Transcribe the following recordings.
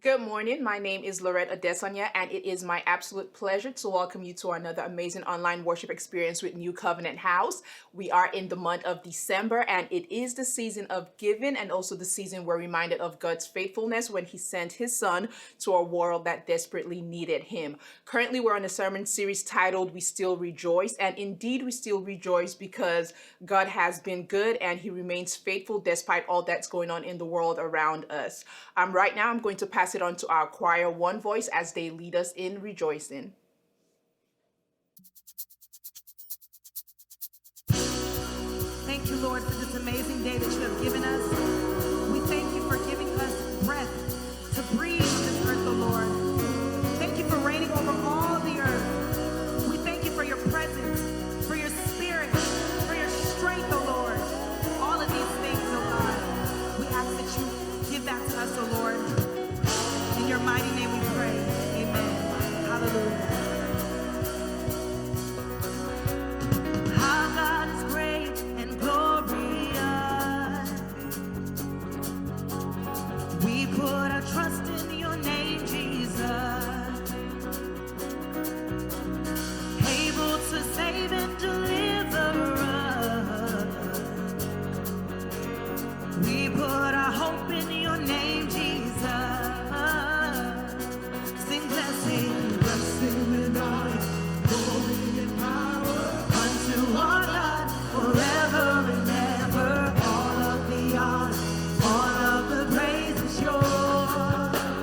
Good morning. My name is Loretta Adesanya, and it is my absolute pleasure to welcome you to another amazing online worship experience with New Covenant House. We are in the month of December, and it is the season of giving, and also the season we're reminded of God's faithfulness when He sent His Son to a world that desperately needed Him. Currently, we're on a sermon series titled We Still Rejoice, and indeed, we still rejoice because God has been good and He remains faithful despite all that's going on in the world around us. Right now, I'm going to pass it on to our choir, One Voice, as they lead us in rejoicing. Thank you, Lord, for this amazing day that you have given us. We thank you for giving us breath to breathe on this earth, O Lord. Thank you for reigning over all the earth. We thank you for your presence, for your spirit, for your strength, O Lord. All of these things, O God, we ask that you give that to us, O Lord. In your mighty name we pray. Amen. Hallelujah. Our God is great and glorious. We put our trust in your name, Jesus. Able to save and deliver us. We put our hope in your name, Jesus. Blessing and honor, glory and power unto our God forever and ever. All of the honor, all of the praise is yours.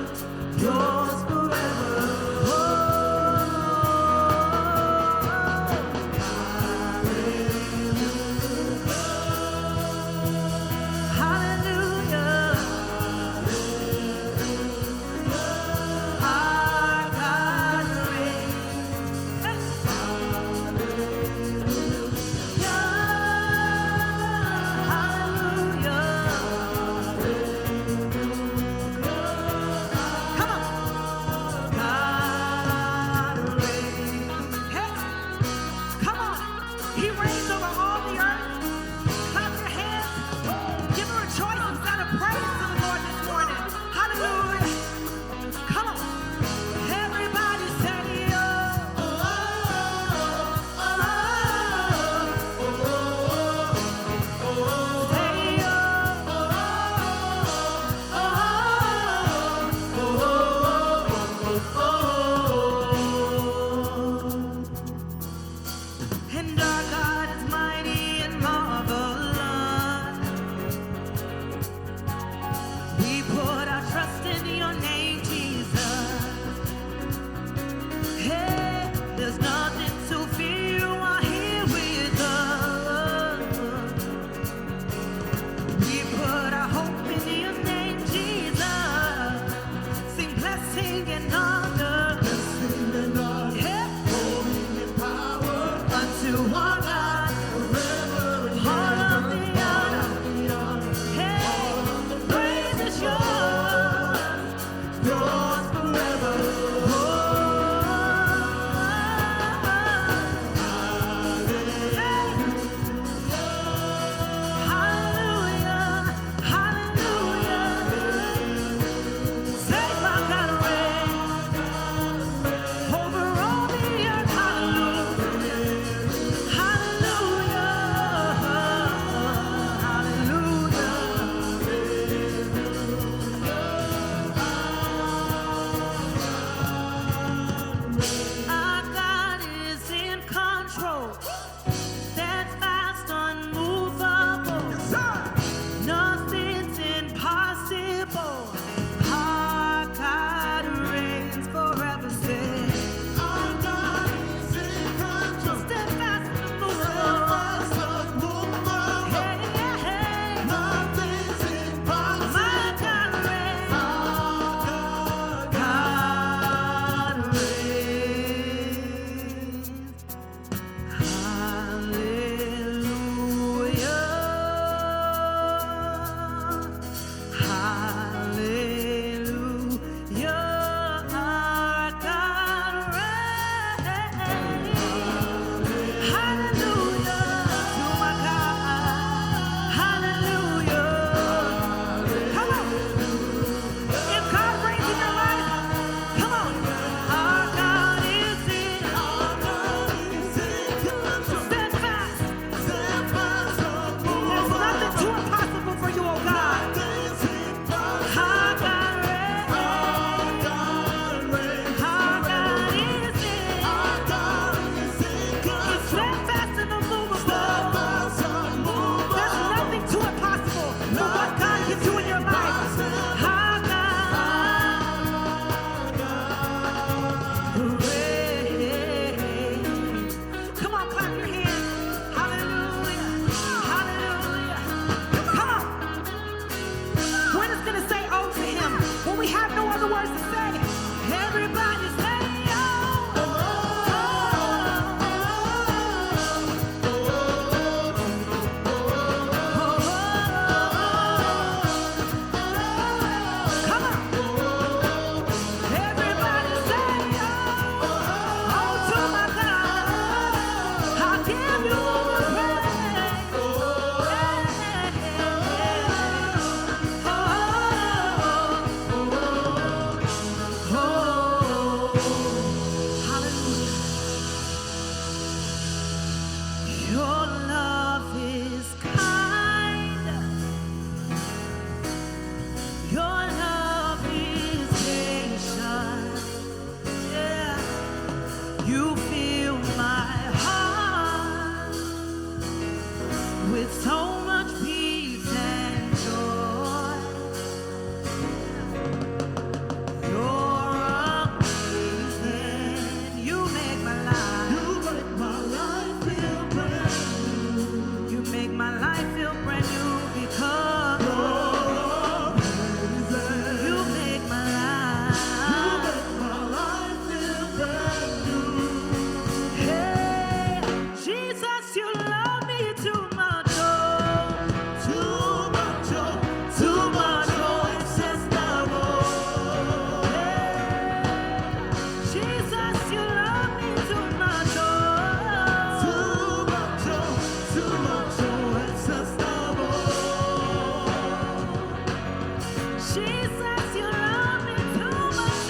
Jesus, you love me too much.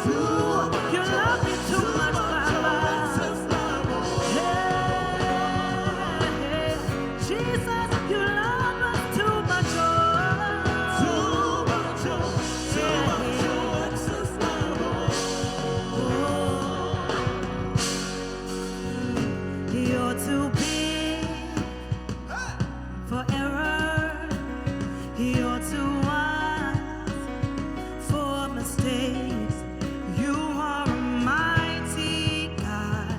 Oh, you love me too much, Baba. Hey, Jesus, you love us too much. You're too big for error. You're too wise for mistakes. You are a mighty God,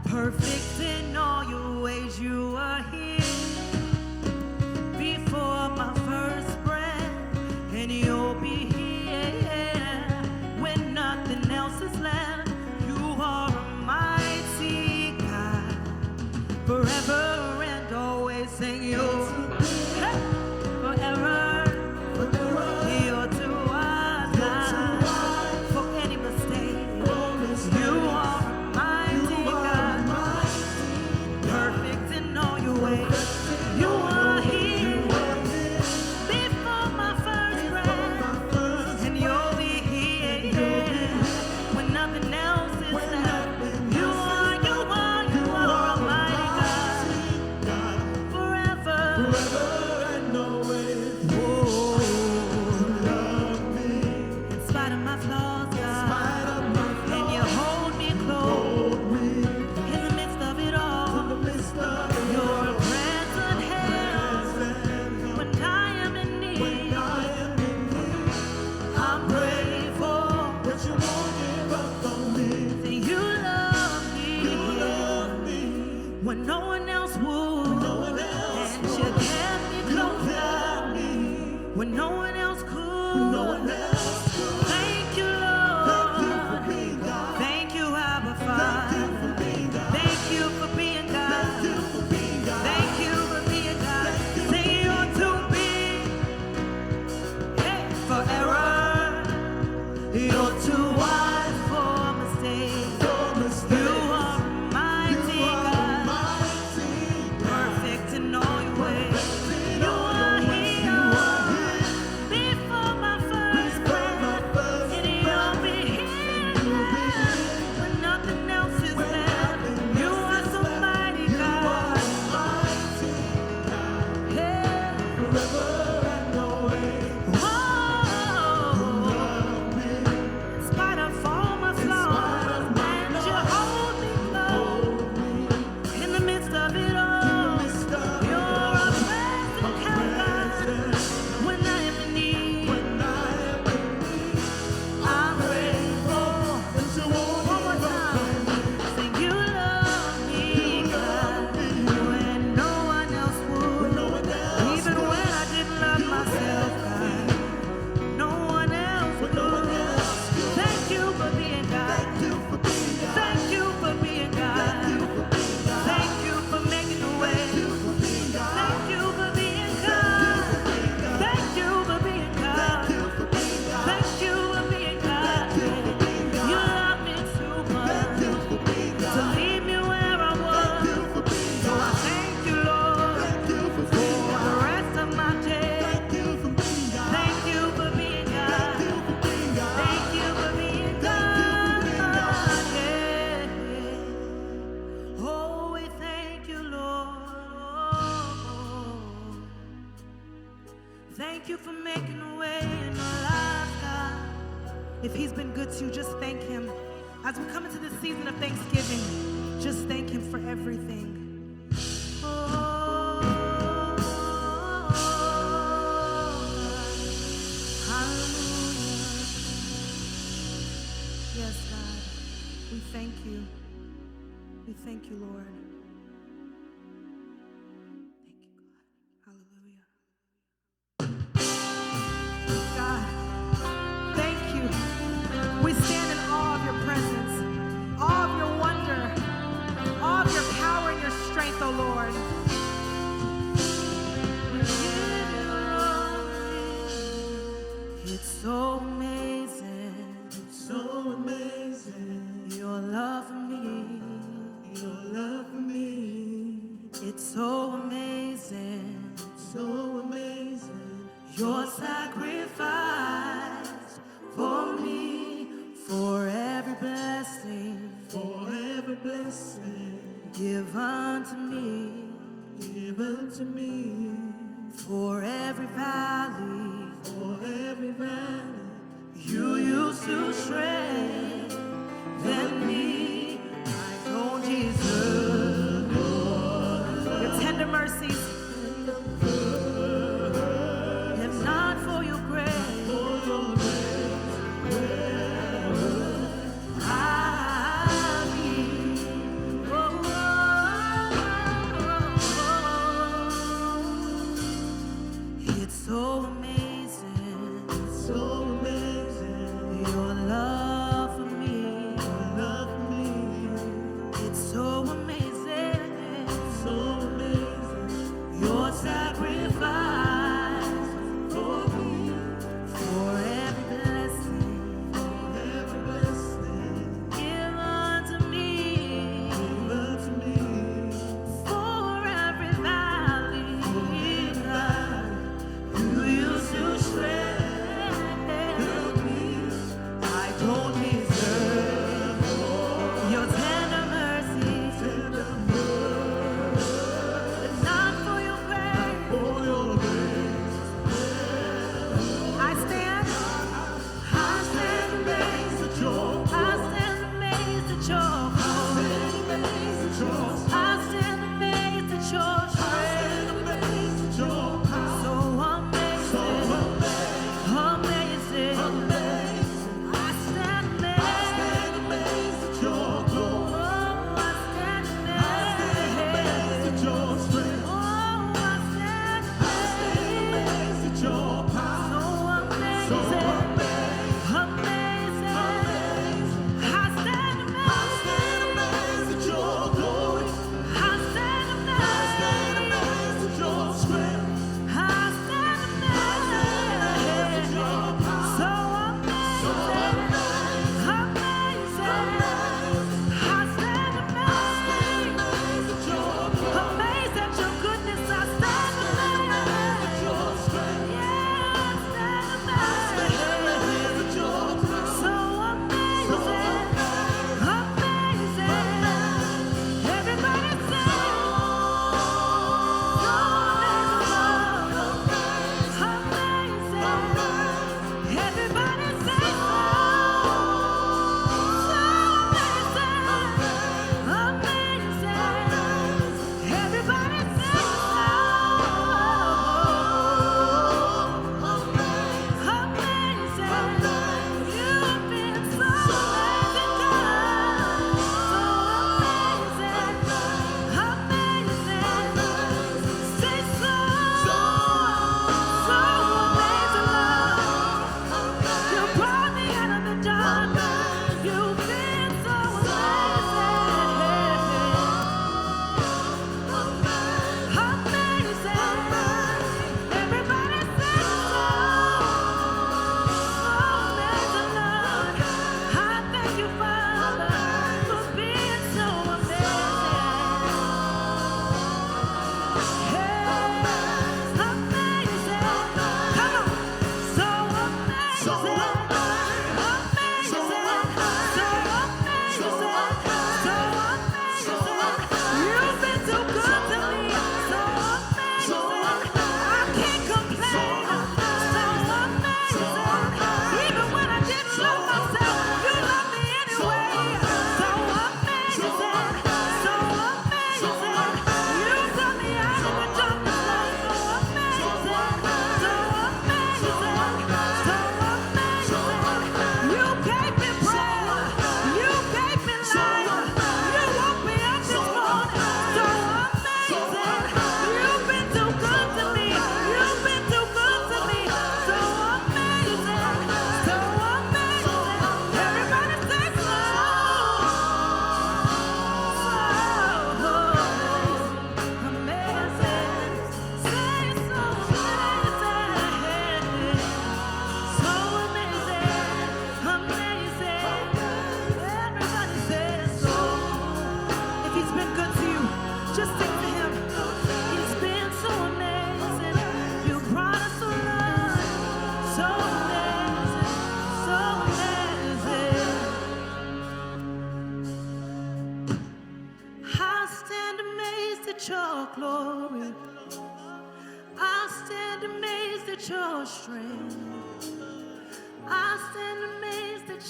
perfect in all your ways. You were here before my first breath, and you'll be here when nothing else is left. You are a mighty God, forever and always. Sing you forever. You're too wise for any mistake. You are a mighty God, perfect in all your ways. You are here before my first breath, and you'll be here when nothing else is left. You are a mighty God, forever and always. Oh, in spite of my flaws, God, and you hold me close in the midst of it all. You're a present help when I am in need. I'm grateful that you won't give up on me. That you love me when no one else would, and you kept me closer when no one else could. Thank you, Lord. Thank you, Abba Father. Thank you for being God. Thank you for being God. Say you're too big, hey, for error. You're too wise for mistakes. You are mighty God, perfect in all your ways. You are here before my first breath, and you'll be here when nothing else is left. You are so mighty God. Hey. In spite of all my flaws, and you hold me close in the midst of it all. You're a present help when I am in need. I'm grateful. One more time. Say you love me, God, when no one else would. Even when I didn't love myself, God, no one else would. Thank you for being God. Thank you for being God. Thank you for making a way. Thank you for being God. Thank you for being God. Thank you for being God. You love me too much to leave me where I was. So I thank you, Lord, for the rest of my day. Thank you for being God. Thank you for being God. Yeah. Oh, we thank you, Lord. Thank you for making a way in our lives, God. If he's been good to you, just thank him. As we come into this season of Thanksgiving, just thank him for everything. Oh, hallelujah. Yes, God, we thank you. We thank you, Lord. Thank you, God. Hallelujah. God, thank you. We stand in awe of your presence, awe of your wonder, awe of your power and your strength, oh Lord. We give you glory. It's so amazing. It's so amazing. Your love for me. Your love for me. It's so amazing. So amazing. Your sacrifice. sacrifice for me, for every blessing, give unto me, for every valley, you used to strengthen me. I don't deserve your tender mercies, if not for your grace. It's so amazing, your love for me. It's so amazing, your sacrifice for me, for every blessing, give unto me, for every valley, you used to strengthen me. I don't deserve your tender mercies, but not for your grace. I stand amazed at your I stand amazed at your I stand amazed at your strength. So amazing, amazing. I stand amazed at your glory. Oh, I stand amazed at your strength. Oh, I stand amazed at your power. So amazing, amazing. I stand amazed at your glory. I stand amazed at your strength. I stand amazed at your power. So amazing, amazing. I stand amazed at your glory. Amazed at your goodness. I stand amazed at your strength. Yeah, I stand amazed.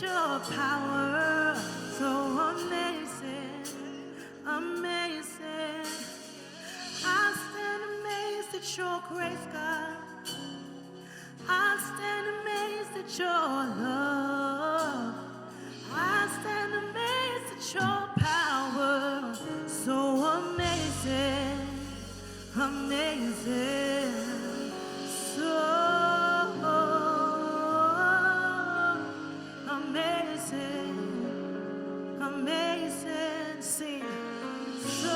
your power, so amazing, amazing. I stand amazed at your grace, God. I stand amazed at your love. I stand amazed at your power, so amazing, amazing, so amazing, amazing. Sing, so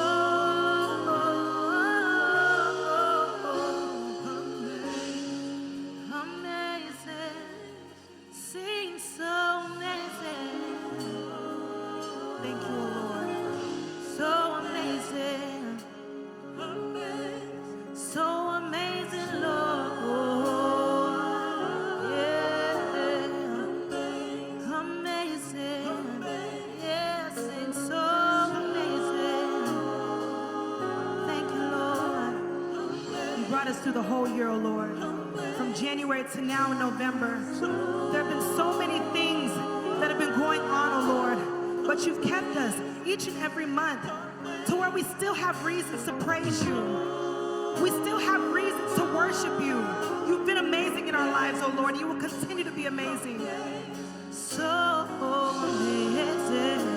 amazing. Sing, so amazing. Thank you, Lord. So amazing. So amazing, Lord. Yeah. Amazing. Yes, it's so amazing. Thank you, Lord. You brought us through the whole year, oh Lord. From January to now in November. There have been so many things that have been going on, oh Lord. But you've kept us each and every month to where we still have reasons to praise you. We still have reasons to worship you. You've been amazing in our lives, oh Lord. You will continue to be amazing. So amazing.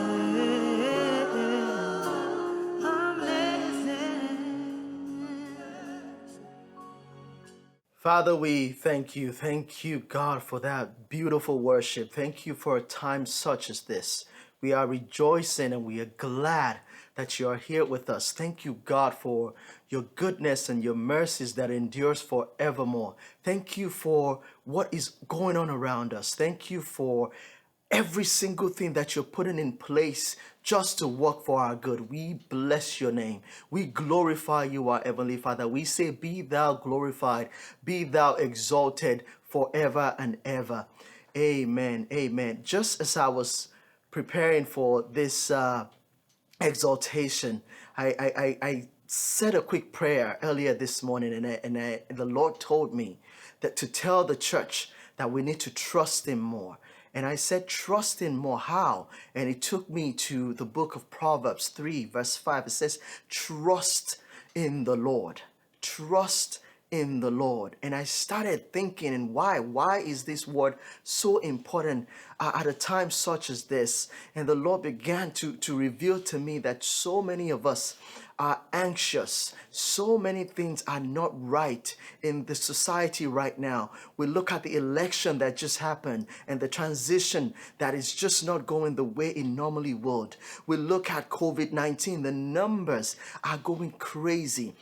Father, we thank you. Thank you, God, for that beautiful worship. Thank you for a time such as this. We are rejoicing and we are glad that you are here with us. Thank you, God, for your goodness and your mercies that endures forevermore. Thank you for what is going on around us. Thank you for every single thing that you're putting in place just to work for our good. We bless your name. We glorify you, our Heavenly Father. We say, be thou glorified, be thou exalted forever and ever. Amen. Amen. Just as I was preparing for this exaltation, I said a quick prayer earlier this morning, and the Lord told me that to tell the church that we need to trust him more. And I said, trust in more. How? And it took me to the book of Proverbs 3, verse 5. It says, trust in the Lord. Trust in the Lord. And I started thinking, and why? Why is this word so important at a time such as this? And the Lord began to reveal to me that so many of us are anxious. So many things are not right in the society right now. We look at the election that just happened and the transition that is just not going the way it normally would. We look at COVID-19, the numbers are going crazy.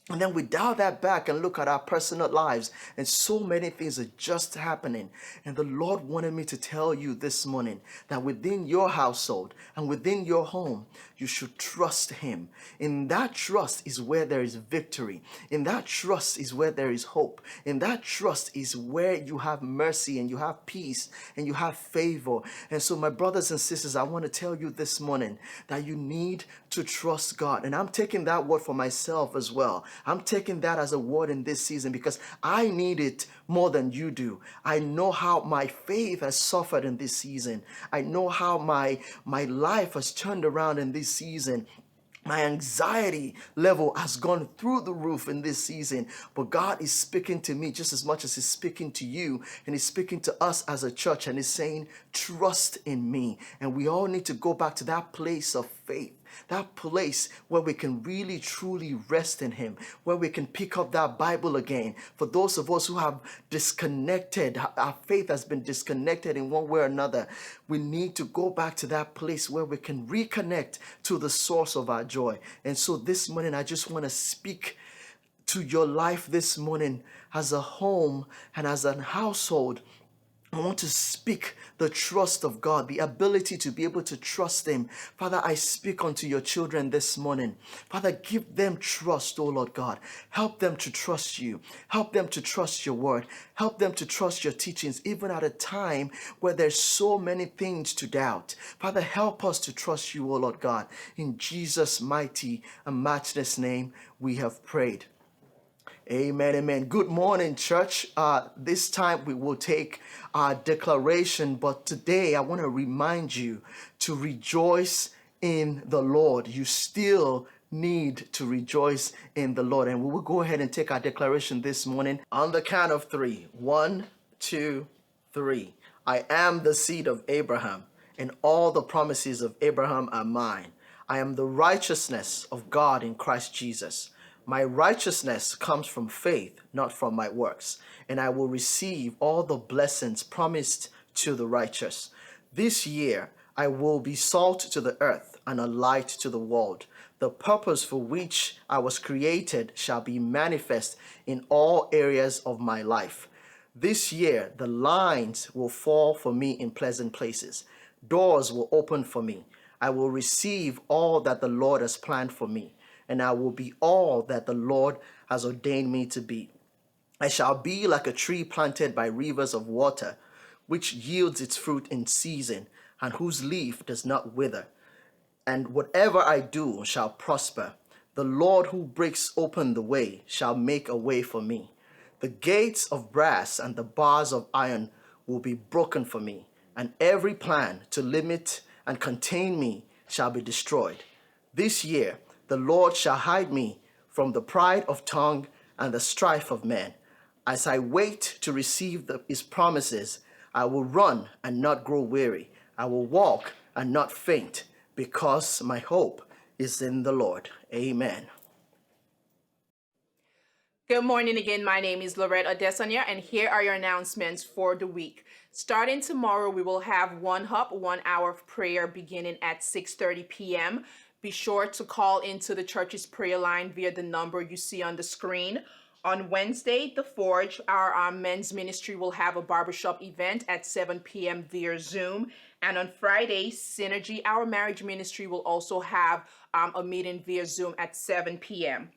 And then we dial that back and look at our personal lives, and so many things are just happening. And the Lord wanted me to tell you this morning that within your household and within your home, you should trust him. In that trust is where there is victory. In that trust is where there is hope. In that trust is where you have mercy and you have peace and you have favor. And so, my brothers and sisters, I want to tell you this morning that you need to trust God. And I'm taking that word for myself as well. I'm taking that as a word in this season because I need it more than you do. I know how my faith has suffered in this season. I know how my life has turned around in this season. My anxiety level has gone through the roof in this season, but God is speaking to me just as much as he's speaking to you, and he's speaking to us as a church, and he's saying, trust in me. And we all need to go back to that place of faith, that place where we can really truly rest in him, where we can pick up that Bible again. For those of us who have disconnected, our faith has been disconnected in one way or another, we need to go back to that place where we can reconnect to the source of our joy. And so this morning, I just want to speak to your life this morning as a home and as a household. I want to speak the trust of God, the ability to be able to trust him. Father, I speak unto your children this morning. Father, give them trust, oh Lord God. Help them to trust you. Help them to trust your word. Help them to trust your teachings, even at a time where there's so many things to doubt. Father, help us to trust you, oh Lord God. In Jesus' mighty and matchless name, we have prayed. Amen, amen. Good morning, church. This time we will take our declaration, but today I want to remind you to rejoice in the Lord. You still need to rejoice in the Lord. And we will go ahead and take our declaration this morning on the count of three. 1, 2, 3. I am the seed of Abraham, and all the promises of Abraham are mine. I am the righteousness of God in Christ Jesus. My righteousness comes from faith, not from my works, and I will receive all the blessings promised to the righteous. This year, I will be salt to the earth and a light to the world. The purpose for which I was created shall be manifest in all areas of my life. This year, the lines will fall for me in pleasant places. Doors will open for me. I will receive all that the Lord has planned for me, and I will be all that the Lord has ordained me to be. I shall be like a tree planted by rivers of water, which yields its fruit in season, and whose leaf does not wither. And whatever I do shall prosper. The Lord who breaks open the way shall make a way for me. The gates of brass and the bars of iron will be broken for me, and every plan to limit and contain me shall be destroyed. This year the Lord shall hide me from the pride of tongue and the strife of men. As I wait to receive his promises, I will run and not grow weary. I will walk and not faint, because my hope is in the Lord. Amen. Good morning again. My name is Lorette Adesanya, and here are your announcements for the week. Starting tomorrow, we will have One Hub, 1 hour of prayer beginning at 6:30 p.m. Be sure to call into the church's prayer line via the number you see on the screen. On Wednesday, The Forge, our men's ministry will have a barbershop event at 7 p.m. via Zoom. And on Friday, Synergy, our marriage ministry, will also have a meeting via Zoom at 7 p.m.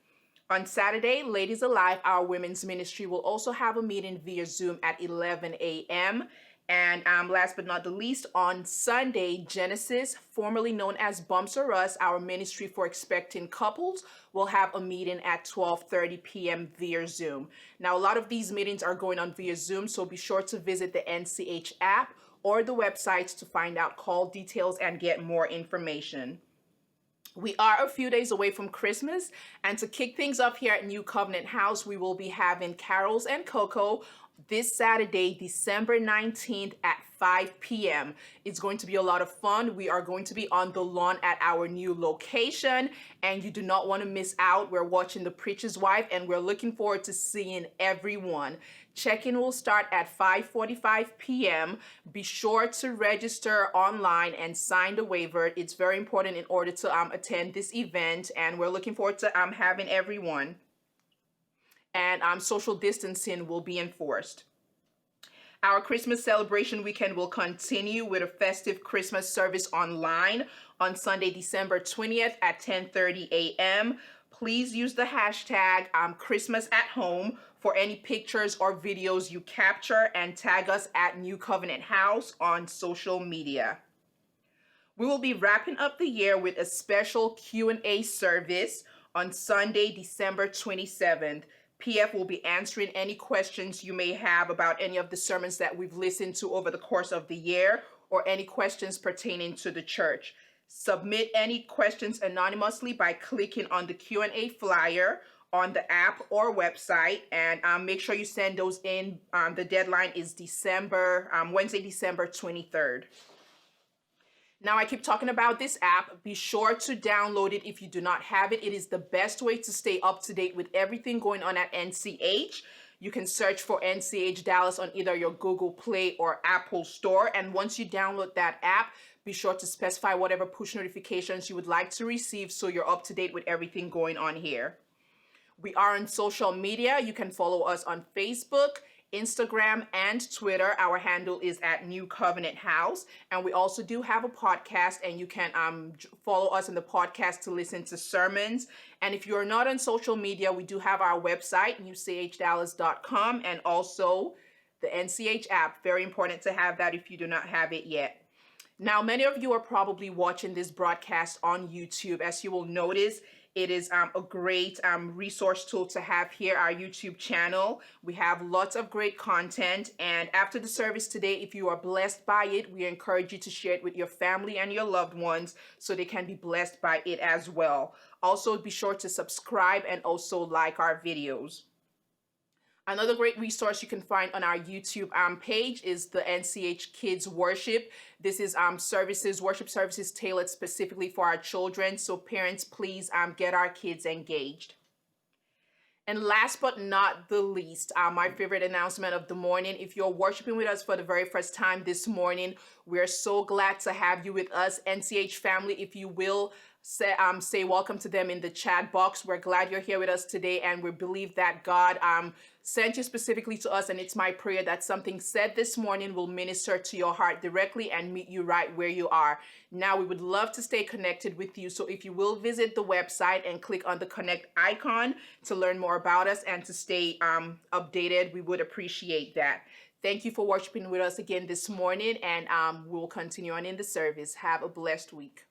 On Saturday, Ladies Alive, our women's ministry, will also have a meeting via Zoom at 11 a.m. And last but not the least, on Sunday, Genesis, formerly known as Bumps or Us, our ministry for expecting couples, will have a meeting at 12:30 p.m. via Zoom. Now, a lot of these meetings are going on via Zoom, so be sure to visit the NCH app or the websites to find out call details and get more information. We are a few days away from Christmas, and to kick things off here at New Covenant House, we will be having Carols and Cocoa this Saturday, December 19th at 5 p.m. It's going to be a lot of fun. We are going to be on the lawn at our new location, and you do not want to miss out. We're watching The Preacher's Wife, and we're looking forward to seeing everyone. Check-in will start at 5:45 p.m. Be sure to register online and sign the waiver. It's very important in order to attend this event, and we're looking forward to having everyone. And social distancing will be enforced. Our Christmas celebration weekend will continue with a festive Christmas service online on Sunday, December 20th at 10:30 a.m. Please use the hashtag Christmas at Home for any pictures or videos you capture, and tag us at New Covenant House on social media. We will be wrapping up the year with a special Q&A service on Sunday, December 27th. PF will be answering any questions you may have about any of the sermons that we've listened to over the course of the year, or any questions pertaining to the church. Submit any questions anonymously by clicking on the Q&A flyer on the app or website, and make sure you send those in. The deadline is Wednesday, December 23rd. Now, I keep talking about this app. Be sure to download it if you do not have it. It is the best way to stay up to date with everything going on at NCH. You can search for NCH Dallas on either your Google Play or Apple Store. And once you download that app, be sure to specify whatever push notifications you would like to receive so you're up to date with everything going on here. We are on social media. You can follow us on Facebook, Instagram, and Twitter. Our handle is at New Covenant House. And we also do have a podcast, and you can follow us in the podcast to listen to sermons. And if you're not on social media, we do have our website, newchdallas.com, and also the NCH app. Very important to have that if you do not have it yet. Now, many of you are probably watching this broadcast on YouTube. As you will notice, It is a great resource tool to have here, our YouTube channel. We have lots of great content. And after the service today, if you are blessed by it, we encourage you to share it with your family and your loved ones so they can be blessed by it as well. Also, be sure to subscribe and also like our videos. Another great resource you can find on our YouTube page is the NCH Kids Worship. This is worship services tailored specifically for our children. So parents, please get our kids engaged. And last but not the least, my favorite announcement of the morning. If you're worshiping with us for the very first time this morning, we're so glad to have you with us. NCH family, if you will, say welcome to them in the chat box. We're glad you're here with us today, and we believe that God sent you specifically to us, and it's my prayer that something said this morning will minister to your heart directly and meet you right where you are. Now, we would love to stay connected with you, so if you will visit the website and click on the connect icon to learn more about us and to stay updated, we would appreciate that. Thank you for worshiping with us again this morning, and we'll continue on in the service. Have a blessed week.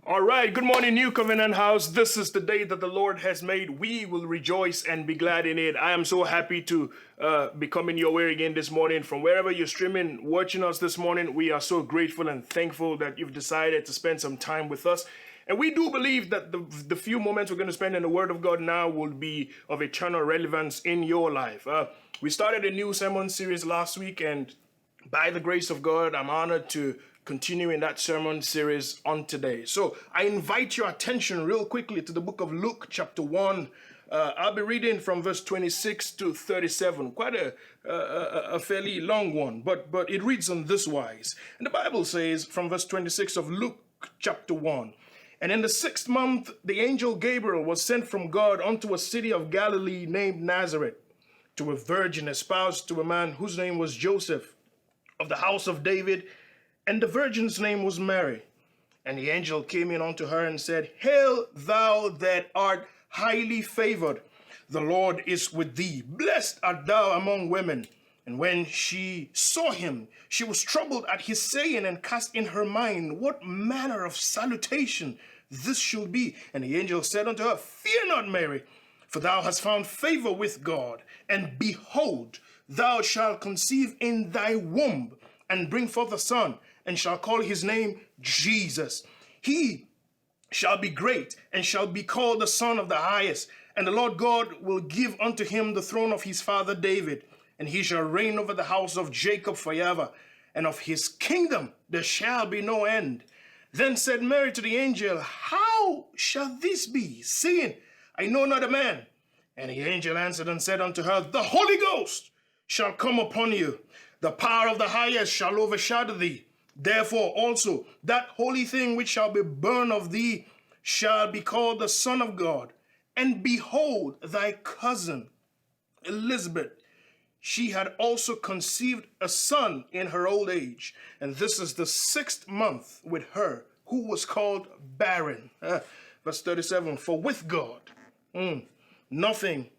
All right, good morning, New Covenant House. This is the day that the Lord has made. We will rejoice and be glad in it. I am so happy to be coming your way again this morning. From wherever you're streaming, watching us this morning, we are so grateful and thankful that you've decided to spend some time with us. And we do believe that the few moments we're going to spend in the Word of God now will be of eternal relevance in your life. We started a new sermon series last week, and by the grace of God, I'm honored to continue in that sermon series on today. So I invite your attention real quickly to the book of Luke chapter 1. I'll be reading from verse 26 to 37, quite a fairly long one, but it reads on this wise. And the Bible says from verse 26 of Luke chapter 1, "And in the 6th month, the angel Gabriel was sent from God unto a city of Galilee named Nazareth, to a virgin espoused to a man whose name was Joseph, of the house of David, and the virgin's name was Mary. And the angel came in unto her and said, Hail, thou that art highly favored, the Lord is with thee. Blessed art thou among women. And when she saw him, she was troubled at his saying, and cast in her mind what manner of salutation this should be. And the angel said unto her, Fear not, Mary, for thou hast found favor with God. And behold, thou shalt conceive in thy womb, and bring forth a son, and shall call his name Jesus. He shall be great, and shall be called the Son of the Highest. And the Lord God will give unto him the throne of his father David, and he shall reign over the house of Jacob forever. and of his kingdom there shall be no end. Then said Mary to the angel, How shall this be, seeing I know not a man? And the angel answered and said unto her, The Holy Ghost shall come upon you. The power of the highest shall overshadow thee. Therefore also that holy thing which shall be born of thee shall be called the Son of God. And behold, thy cousin Elizabeth, she had also conceived a son in her old age. And this is the 6th month with her, who was called barren. Verse 37, for with God nothing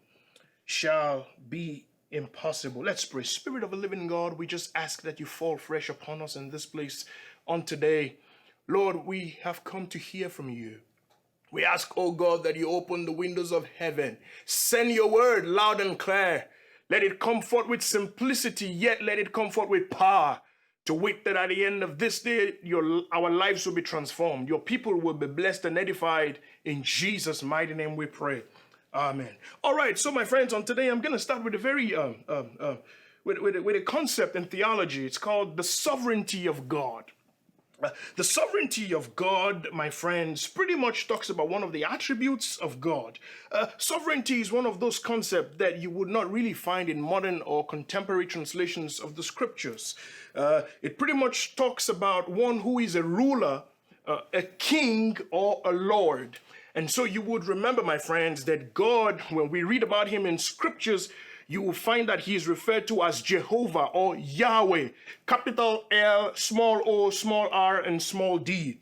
shall be impossible. Let's pray. Spirit of the living God, we just ask that you fall fresh upon us in this place on today. Lord, we have come to hear from you. We ask, oh God, that you open the windows of heaven. Send your word loud and clear. Let it come forth with simplicity, yet let it come forth with power. To wit that at the end of this day, our lives will be transformed. Your people will be blessed and edified. In Jesus' mighty name we pray. Amen. All right, so my friends, on today I'm going to start with a very with a concept in theology. It's called the sovereignty of God. The sovereignty of God, my friends, pretty much talks about one of the attributes of God. Sovereignty is one of those concepts that you would not really find in modern or contemporary translations of the scriptures. It pretty much talks about one who is a ruler, a king, or a lord. And so you would remember, my friends, that God, when we read about him in scriptures, you will find that he is referred to as Jehovah or Yahweh, capital L, small o, small r, and small d.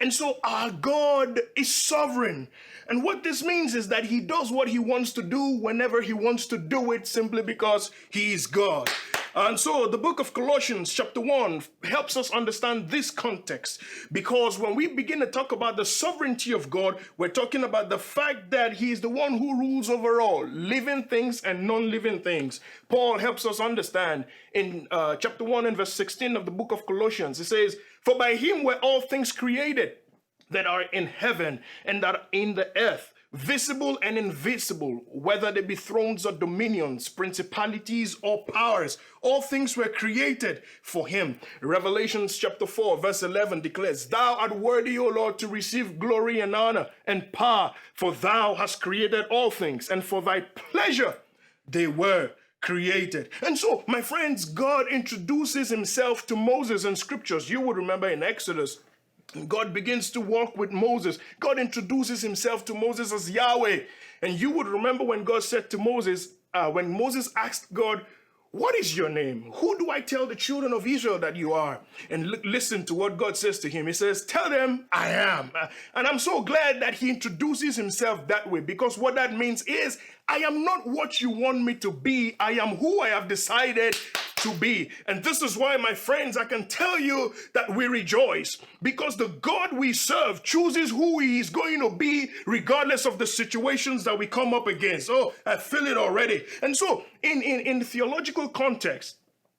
And so our God is sovereign. And what this means is that he does what he wants to do whenever he wants to do it, simply because he is God. And so the book of Colossians chapter 1 helps us understand this context, because when we begin to talk about the sovereignty of God, we're talking about the fact that he is the one who rules over all, living things and non-living things. Paul helps us understand in chapter 1 and verse 16 of the book of Colossians. It says, for by him were all things created that are in heaven and that are in the earth, visible and invisible, whether they be thrones or dominions, principalities or powers. All things were created for him. Revelations chapter 4 verse 11 declares, thou art worthy, O Lord, to receive glory and honor and power, for thou hast created all things, and for thy pleasure they were created. And so, my friends, God introduces himself to Moses in scriptures. You would remember in Exodus, God begins to walk with Moses. God introduces himself to Moses as Yahweh. And you would remember when God said to Moses, when Moses asked God, what is your name? Who do I tell the children of Israel that you are? And listen to what God says to him. He says, tell them I am. And I'm so glad that he introduces himself that way, because what that means is, I am not what you want me to be. I am who I have decided to be. And this is why, my friends, I can tell you that we rejoice, because the God we serve chooses who he is going to be regardless of the situations that we come up against. Oh, I feel it already. And so in theological context,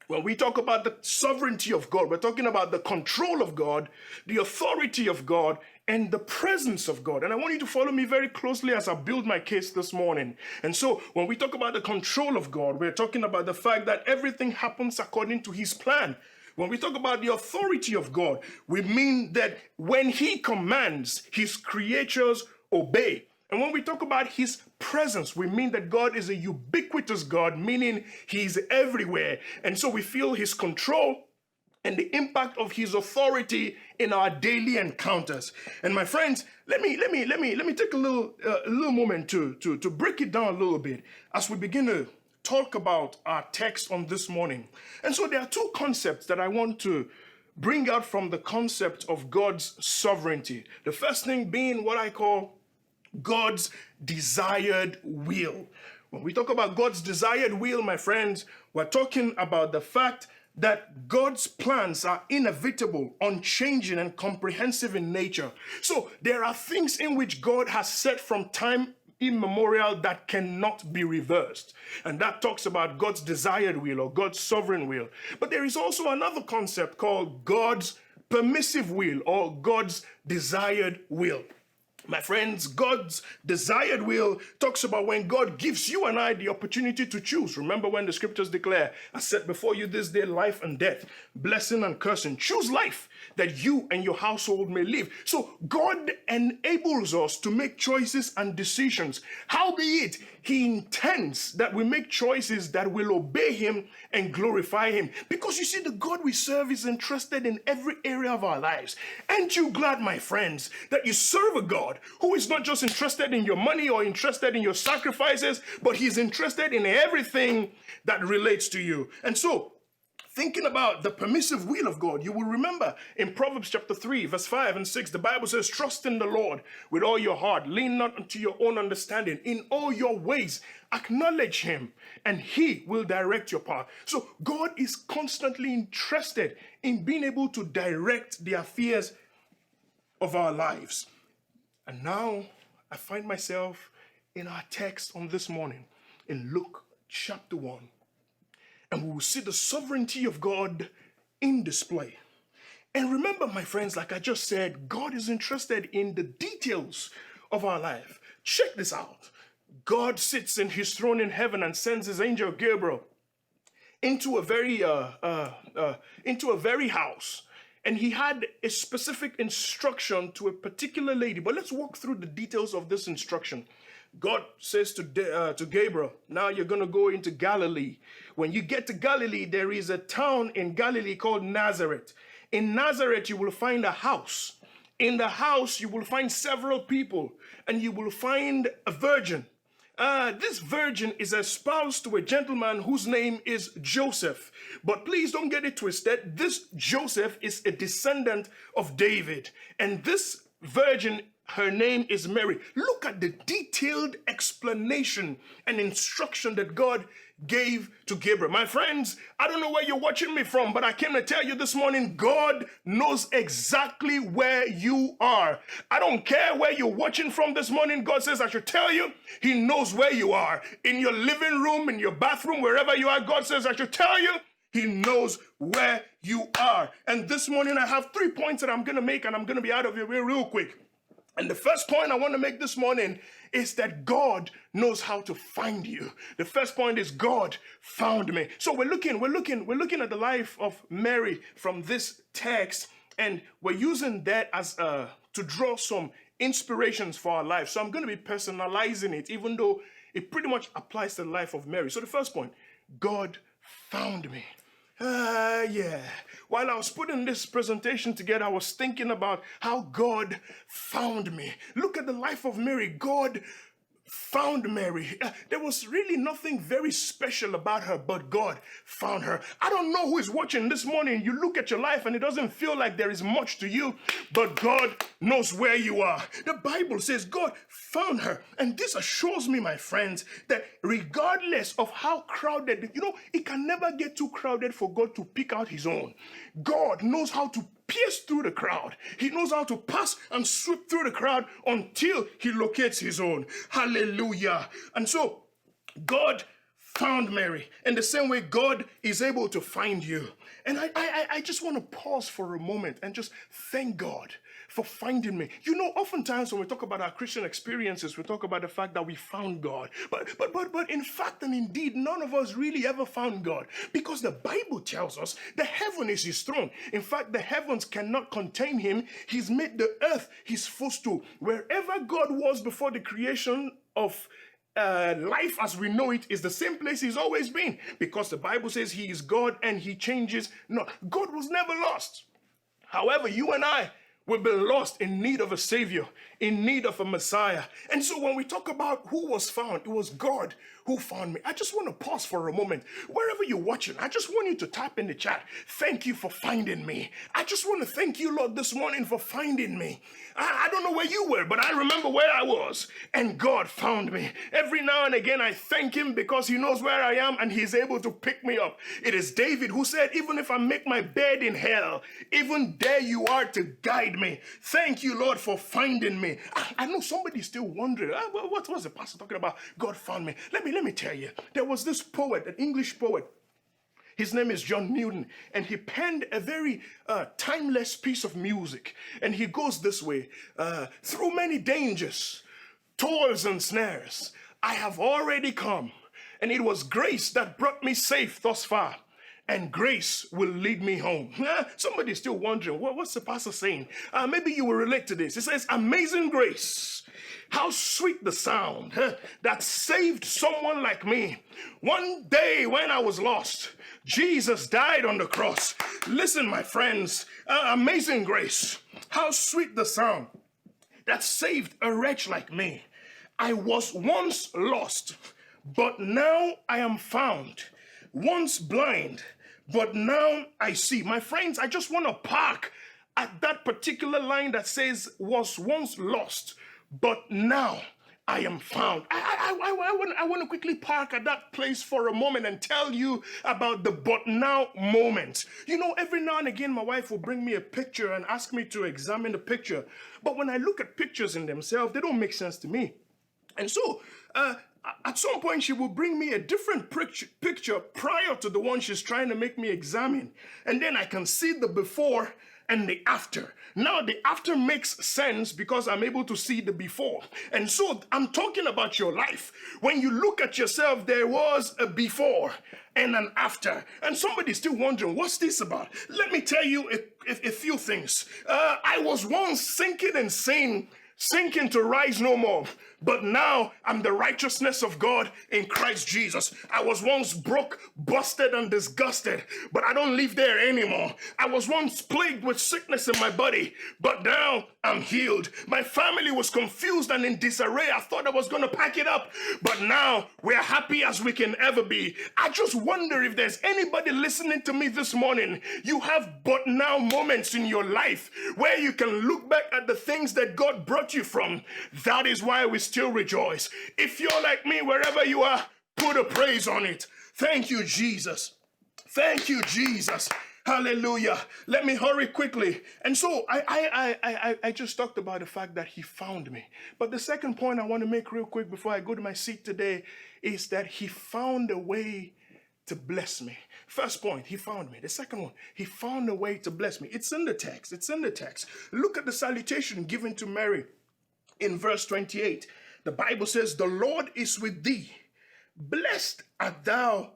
when we talk about the sovereignty of God, we're talking about the control of God, the authority of God, and the presence of God. And I want you to follow me very closely as I build my case this morning. And so when we talk about the control of God, we're talking about the fact that everything happens according to his plan. When we talk about the authority of God, we mean that when he commands, his creatures obey. And when we talk about his presence, we mean that God is a ubiquitous God, meaning he's everywhere. And so we feel his control and the impact of his authority in our daily encounters. And my friends, let me take a little moment to break it down a little bit as we begin to talk about our text on this morning. And so there are two concepts that I want to bring out from the concept of God's sovereignty. The first thing being what I call God's desired will. When we talk about God's desired will, my friends, we're talking about the fact that God's plans are inevitable, unchanging, and comprehensive in nature. So there are things in which God has set from time immemorial that cannot be reversed. And that talks about God's desired will or God's sovereign will. But there is also another concept called God's permissive will or God's desired will. My friends, God's desired will talks about when God gives you and I the opportunity to choose. Remember when the scriptures declare, I set before you this day life and death, blessing and cursing. Choose life that you and your household may live. So God enables us to make choices and decisions. Howbeit, he intends that we make choices that will obey him and glorify him. Because you see, the God we serve is interested in every area of our lives. Aren't you glad, my friends, that you serve a God who is not just interested in your money or interested in your sacrifices, but he's interested in everything that relates to you? And so, thinking about the permissive will of God, you will remember in Proverbs chapter 3, verse 5 and 6, the Bible says, trust in the Lord with all your heart. Lean not unto your own understanding. In all your ways, acknowledge him, and he will direct your path. So God is constantly interested in being able to direct the affairs of our lives. And now I find myself in our text on this morning in Luke chapter 1. And we will see the sovereignty of God in display. And remember, my friends, like I just said, God is interested in the details of our life. Check this out. God sits in his throne in heaven and sends his angel Gabriel into a very house. And he had a specific instruction to a particular lady. But let's walk through the details of this instruction. God says to Gabriel, now you're going to go into Galilee. When you get to Galilee, there is a town in Galilee called Nazareth. In Nazareth, you will find a house. In the house, you will find several people, and you will find a virgin. This virgin is espoused to a gentleman whose name is Joseph. But please don't get it twisted. This Joseph is a descendant of David. And this virgin, her name is Mary. Look at the detailed explanation and instruction that God gave to Gabriel. My friends, I don't know where you're watching me from, but I came to tell you this morning, God knows exactly where you are. I don't care where you're watching from this morning. God says I should tell you, he knows where you are. In your living room, in your bathroom, wherever you are, God says I should tell you, he knows where you are. And this morning I have 3 points that I'm going to make, and I'm going to be out of your way real quick. And the first point I want to make this morning is that God knows how to find you. The first point is God found me. So we're looking at the life of Mary from this text, and we're using that as to draw some inspirations for our life. So I'm going to be personalizing it, even though it pretty much applies to the life of Mary. So the first point, God found me. While I was putting this presentation together, I was thinking about how God found me. Look at the life of Mary. God found Mary. There was really nothing very special about her, but God found her. I don't know who is watching this morning. You look at your life and it doesn't feel like there is much to you, but God knows where you are. The Bible says God found her. And this assures me, my friends, that regardless of how crowded, it can never get too crowded for God to pick out his own. God knows how to pierce through the crowd. He knows how to pass and sweep through the crowd until he locates his own. Hallelujah. And so God found Mary in the same way God is able to find you. And I just want to pause for a moment and just thank God for finding me. Oftentimes when we talk about our Christian experiences, we talk about the fact that we found God. But in fact and indeed, none of us really ever found God, because the Bible tells us the heaven is his throne. In fact, the heavens cannot contain him. He's made the earth his footstool. Wherever God was before the creation of life as we know it is the same place he's always been, because the Bible says he is God and he changes not. God was never lost. However, you and I, we've been lost, in need of a savior, in need of a Messiah. And so when we talk about who was found, it was God who found me. I just want to pause for a moment. Wherever you're watching, I just want you to type in the chat, thank you for finding me. I just want to thank you, Lord, this morning for finding me. I don't know where you were, but I remember where I was, and God found me. Every now and again, I thank him because he knows where I am and he's able to pick me up. It is David who said, even if I make my bed in hell, even there you are to guide me. Thank you, Lord, for finding me. I know somebody's still wondering, what was the pastor talking about? God found me. Let me tell you, there was this poet, an English poet. His name is John Newton, and he penned a very timeless piece of music. And he goes this way: through many dangers, toils, and snares, I have already come, and it was grace that brought me safe thus far, and grace will lead me home. Somebody's still wondering, what's the pastor saying? Maybe you will relate to this. It says, amazing grace, how sweet the sound that saved someone like me. One day when I was lost, Jesus died on the cross. Listen, my friends, amazing grace, how sweet the sound that saved a wretch like me. I was once lost, but now I am found. Once blind, but now I see. My friends, I just want to park at that particular line that says, was once lost, but now I am found. I want to quickly park at that place for a moment and tell you about the but now moment. You know, every now and again, my wife will bring me a picture and ask me to examine the picture. But when I look at pictures in themselves, they don't make sense to me. And so, at some point, she will bring me a different picture prior to the one she's trying to make me examine. And then I can see the before and the after. Now the after makes sense because I'm able to see the before. And so I'm talking about your life. When you look at yourself, there was a before and an after. And somebody's still wondering, what's this about? Let me tell you a few things. I was once sinking and sinking to rise no more. But now I'm the righteousness of God in Christ Jesus. I was once broke, busted, and disgusted, but I don't live there anymore. I was once plagued with sickness in my body, but now I'm healed. My family was confused and in disarray. I thought I was going to pack it up, but now we're happy as we can ever be. I just wonder if there's anybody listening to me this morning. You have but now moments in your life where you can look back at the things that God brought you from. That is why we still rejoice. If you're like me, wherever you are, put a praise on it. Thank you, Jesus. Thank you, Jesus. Hallelujah. Let me hurry quickly. And so I just talked about the fact that he found me. But the second point I want to make real quick before I go to my seat today is that he found a way to bless me. First point, he found me. The second one, he found a way to bless me. It's in the text. It's in the text. Look at the salutation given to Mary in verse 28. The Bible says, the Lord is with thee. Blessed art thou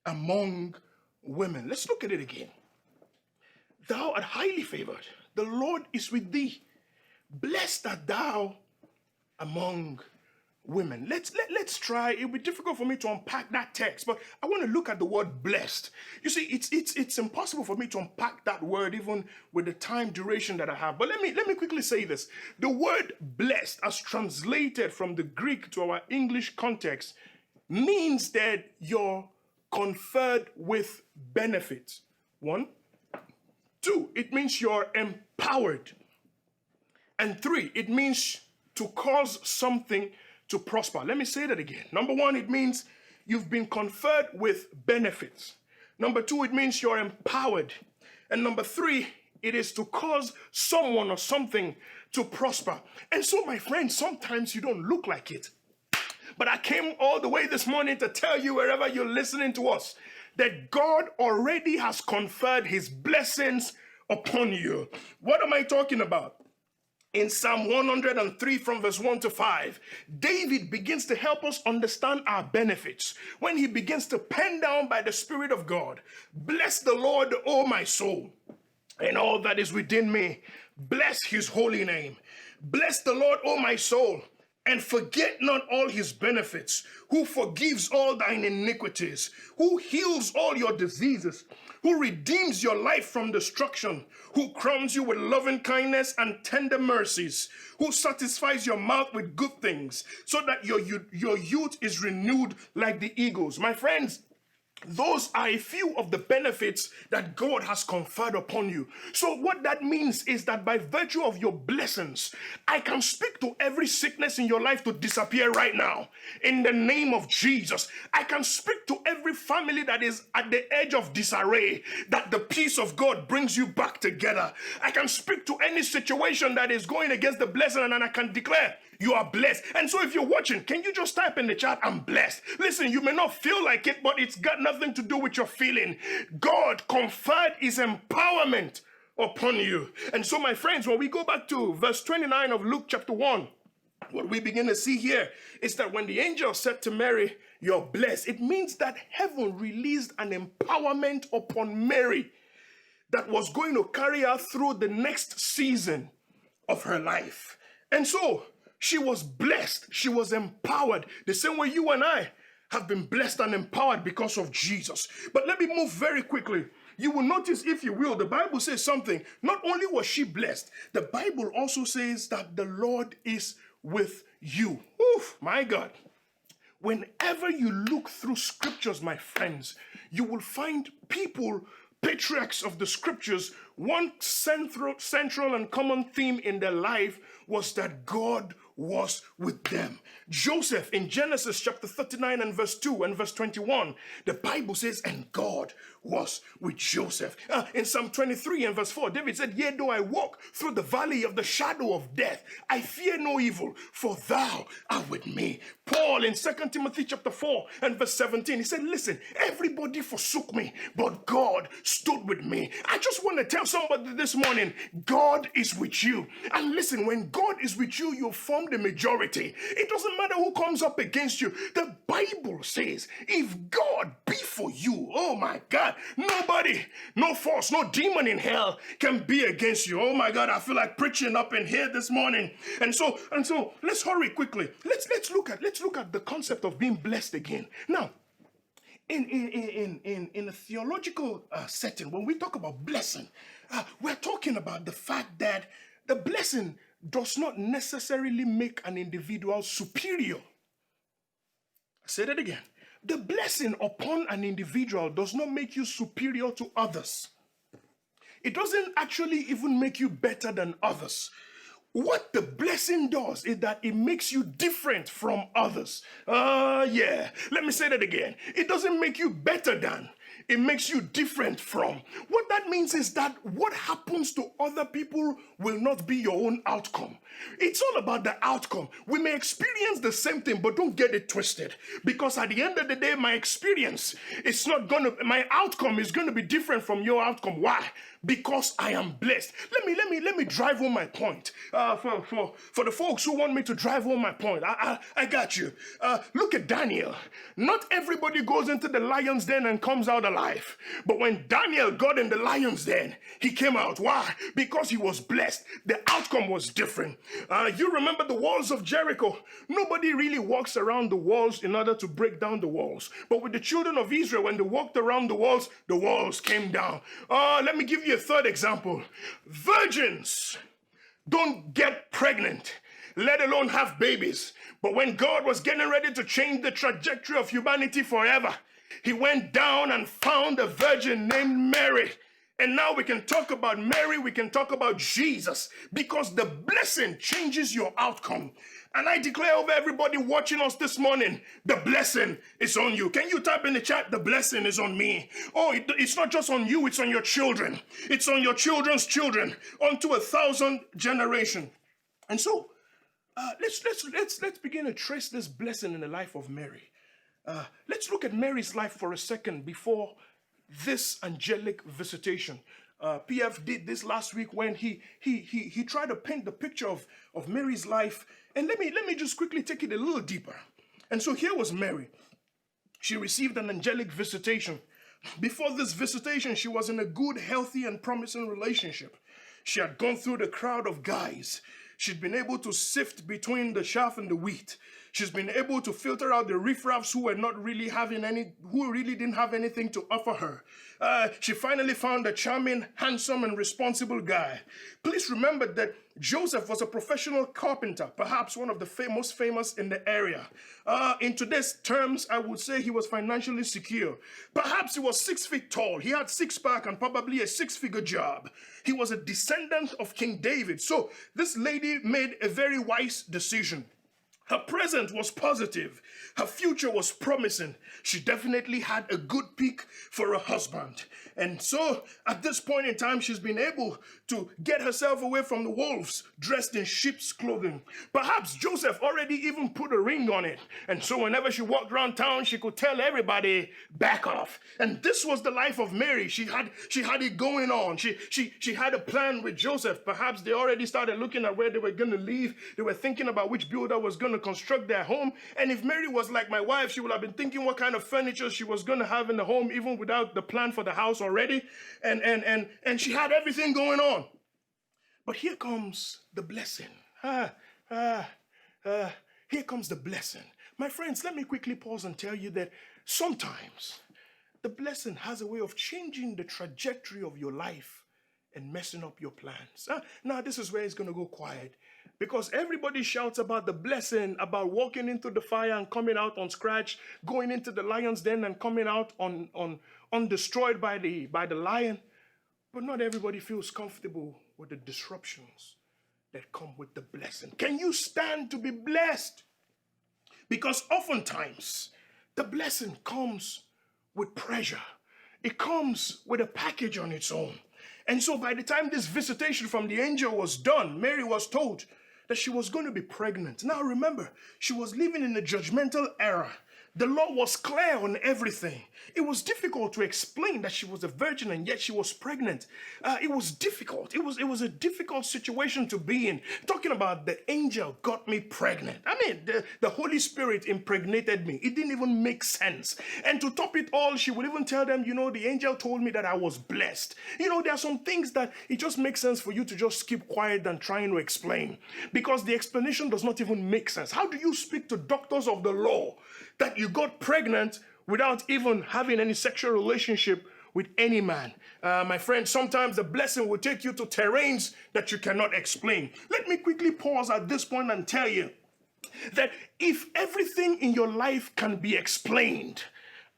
among women. Let's look at it again. Thou art highly favored. The Lord is with thee. Blessed art thou among women. Let's try. It'll be difficult for me to unpack that text, but I want to look at the word blessed. You see, it's impossible for me to unpack that word even with the time duration that I have. But let me quickly say this. The word blessed, as translated from the Greek to our English context, means that you're conferred with benefits. 1. 2, it means you're empowered. And 3, it means to cause something to prosper. Let me say that again. Number 1, it means you've been conferred with benefits. Number 2, it means you're empowered. And number 3, it is to cause someone or something to prosper. And so, my friends, sometimes you don't look like it. But I came all the way this morning to tell you, wherever you're listening to us, that God already has conferred his blessings upon you. What am I talking about? In Psalm 103 from verse 1 to 5, David begins to help us understand our benefits when he begins to pen down by the Spirit of God, bless the Lord, O my soul, and all that is within me. Bless his holy name. Bless the Lord, O my soul, and forget not all his benefits, who forgives all thine iniquities, who heals all your diseases, who redeems your life from destruction, who crowns you with loving kindness and tender mercies, who satisfies your mouth with good things, so that your youth is renewed like the eagles. My friends, those are a few of the benefits that God has conferred upon you. So what that means is that by virtue of your blessings, I can speak to every sickness in your life to disappear right now. In the name of Jesus, I can speak to every family that is at the edge of disarray, that the peace of God brings you back together. I can speak to any situation that is going against the blessing, and I can declare, You are blessed. And so if you're watching, can you just type in the chat, I'm blessed? Listen, you may not feel like it, but it's got nothing to do with your feeling. God conferred his empowerment upon you. And so, my friends, when we go back to verse 29 of Luke chapter 1, what we begin to see here is that when the angel said to Mary, you're blessed, it means that heaven released an empowerment upon Mary that was going to carry her through the next season of her life. And so she was blessed. She was empowered. The same way you and I have been blessed and empowered because of Jesus. But let me move very quickly. You will notice, if you will, the Bible says something. Not only was she blessed, the Bible also says that the Lord is with you. Oof, my God. Whenever you look through scriptures, my friends, you will find people, patriarchs of the scriptures, one central and common theme in their life was that God was with them. Joseph in Genesis chapter 39 and verse 2 and verse 21, the Bible says, and God was with Joseph. In Psalm 23 and verse 4, David said, yea, though I walk through the valley of the shadow of death, I fear no evil, for thou art with me. Paul in 2 Timothy chapter 4 and verse 17, he said, listen, everybody forsook me, but God stood with me. I just want to tell somebody this morning, God is with you. And listen, when God is with you, you'll form the majority. It doesn't matter who comes up against you. The Bible says, if God be for you, oh my God, nobody, no force, no demon in hell can be against you. Oh my God, I feel like preaching up in here this morning. And so let's hurry quickly. Let's look at the concept of being blessed again. Now, in a theological setting, when we talk about blessing, we're talking about the fact that the blessing does not necessarily make an individual superior. I say that again. The blessing upon an individual does not make you superior to others. It doesn't actually even make you better than others. What the blessing does is that it makes you different from others. Yeah. Let me say that again. It doesn't make you better than. It makes you different from. What that means is that what happens to other people will not be your own outcome. It's all about the outcome. We may experience the same thing, but don't get it twisted. Because at the end of the day, my experience is not my outcome is going to be different from your outcome. Why? Because I am blessed. Let me drive home my point. For the folks who want me to drive home my point, I got you. Look at Daniel. Not everybody goes into the lion's den and comes out alive. But when Daniel got in the lion's den, he came out. Why? Because he was blessed. The outcome was different. You remember the walls of Jericho. Nobody really walks around the walls in order to break down the walls. But with the children of Israel, when they walked around the walls came down. Let me give you a third example. Virgins don't get pregnant, let alone have babies. But when God was getting ready to change the trajectory of humanity forever, he went down and found a virgin named Mary. And now we can talk about Mary, we can talk about Jesus, because the blessing changes your outcome. And I declare over everybody watching us this morning, the blessing is on you. Can you type in the chat, the blessing is on me? Oh, it's not just on you, it's on your children. It's on your children's children, unto 1,000 generations. And so, let's begin to trace this blessing in the life of Mary. Let's look at Mary's life for a second before this angelic visitation. PF did this last week when he tried to paint the picture of Mary's life. And let me just quickly take it a little deeper. And so here was Mary. She received an angelic visitation. Before this visitation, she was in a good, healthy, and promising relationship. She had gone through the crowd of guys. She'd been able to sift between the chaff and the wheat. She's been able to filter out the riffraffs who really didn't have anything to offer her. She finally found a charming, handsome, and responsible guy. Please remember that Joseph was a professional carpenter, perhaps one of the most famous in the area. In today's terms, I would say he was financially secure. Perhaps he was 6 feet tall. He had six-pack and probably a 6-figure job. He was a descendant of King David. So this lady made a very wise decision. Her present was positive. Her future was promising. She definitely had a good pick for a husband. And so at this point in time, she's been able to get herself away from the wolves dressed in sheep's clothing. Perhaps Joseph already even put a ring on it. And so whenever she walked around town, she could tell everybody, back off. And this was the life of Mary. She had it going on. She had a plan with Joseph. Perhaps they already started looking at where they were going to live. They were thinking about which builder was going to construct their home. And if Mary was like my wife, she would have been thinking what kind of furniture she was going to have in the home, even without the plan for the house already. And she had everything going on. But here comes the blessing. Here comes the blessing. My friends, let me quickly pause and tell you that sometimes the blessing has a way of changing the trajectory of your life and messing up your plans. Now, this is where it's going to go quiet. Because everybody shouts about the blessing, about walking into the fire and coming out unscratched, going into the lion's den and coming out undestroyed by the lion. But not everybody feels comfortable with the disruptions that come with the blessing. Can you stand to be blessed? Because oftentimes the blessing comes with pressure. It comes with a package on its own. And so by the time this visitation from the angel was done, Mary was told that she was going to be pregnant. Now remember, she was living in a judgmental era. The law was clear on everything. It was difficult to explain that she was a virgin and yet she was pregnant. It was difficult. It was a difficult situation to be in. Talking about the angel got me pregnant. I mean, the Holy Spirit impregnated me. It didn't even make sense. And to top it all, she would even tell them, the angel told me that I was blessed. There are some things that it just makes sense for you to just keep quiet than trying to explain. Because the explanation does not even make sense. How do you speak to doctors of the law that you got pregnant without even having any sexual relationship with any man? My friend, sometimes the blessing will take you to terrains that you cannot explain. Let me quickly pause at this point and tell you that if everything in your life can be explained,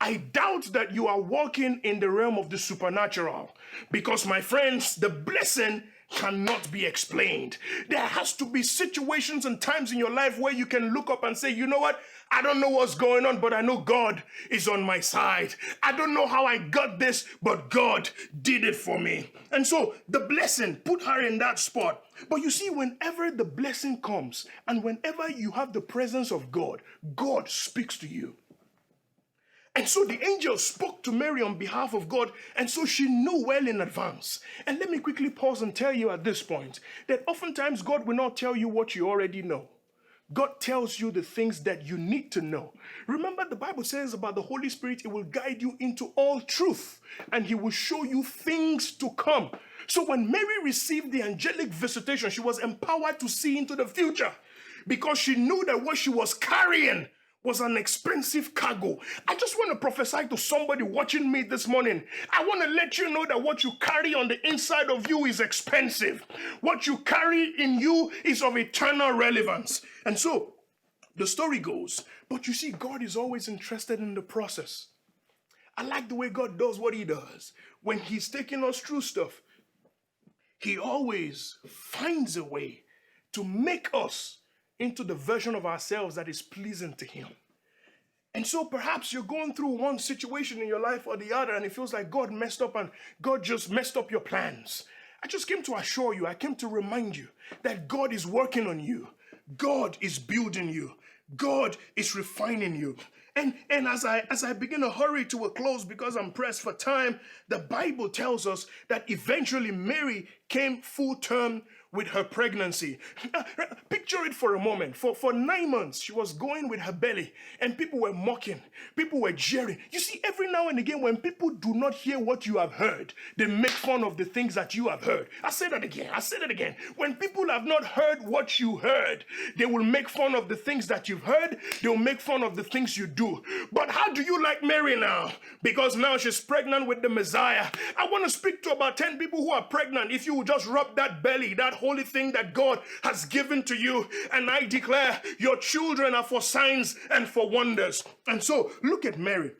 I doubt that you are walking in the realm of the supernatural. Because, my friends, the blessing cannot be explained. There has to be situations and times in your life where you can look up and say, you know what? I don't know what's going on, but I know God is on my side. I don't know how I got this, but God did it for me. And so the blessing put her in that spot. But you see, whenever the blessing comes and whenever you have the presence of God, God speaks to you. And so the angel spoke to Mary on behalf of God, and so she knew well in advance. And let me quickly pause and tell you at this point that oftentimes God will not tell you what you already know. God tells you the things that you need to know. Remember, the Bible says about the Holy Spirit, it will guide you into all truth, and he will show you things to come. So when Mary received the angelic visitation, she was empowered to see into the future because she knew that what she was carrying was an expensive cargo. I just want to prophesy to somebody watching me this morning. I want to let you know that what you carry on the inside of you is expensive. What you carry in you is of eternal relevance. And so the story goes, but you see, God is always interested in the process. I like the way God does what he does. When he's taking us through stuff, he always finds a way to make us into the version of ourselves that is pleasing to him. And so perhaps you're going through one situation in your life or the other, and it feels like God messed up and God just messed up your plans. I just came to assure you, I came to remind you that God is working on you. God is building you. God is refining you. And as I begin to hurry to a close because I'm pressed for time, the Bible tells us that eventually Mary came full term with her pregnancy. Picture it for a moment. For 9 months, she was going with her belly, and people were mocking. People were jeering. You see, every now and again, when people do not hear what you have heard, they make fun of the things that you have heard. I say that again. When people have not heard what you heard, they will make fun of the things that you've heard. They will make fun of the things you do. But how do you like Mary now? Because now she's pregnant with the Messiah. I want to speak to about 10 people who are pregnant. If you will just rub that belly, that holy thing that God has given to you, and I declare your children are for signs and for wonders. And so look at Mary.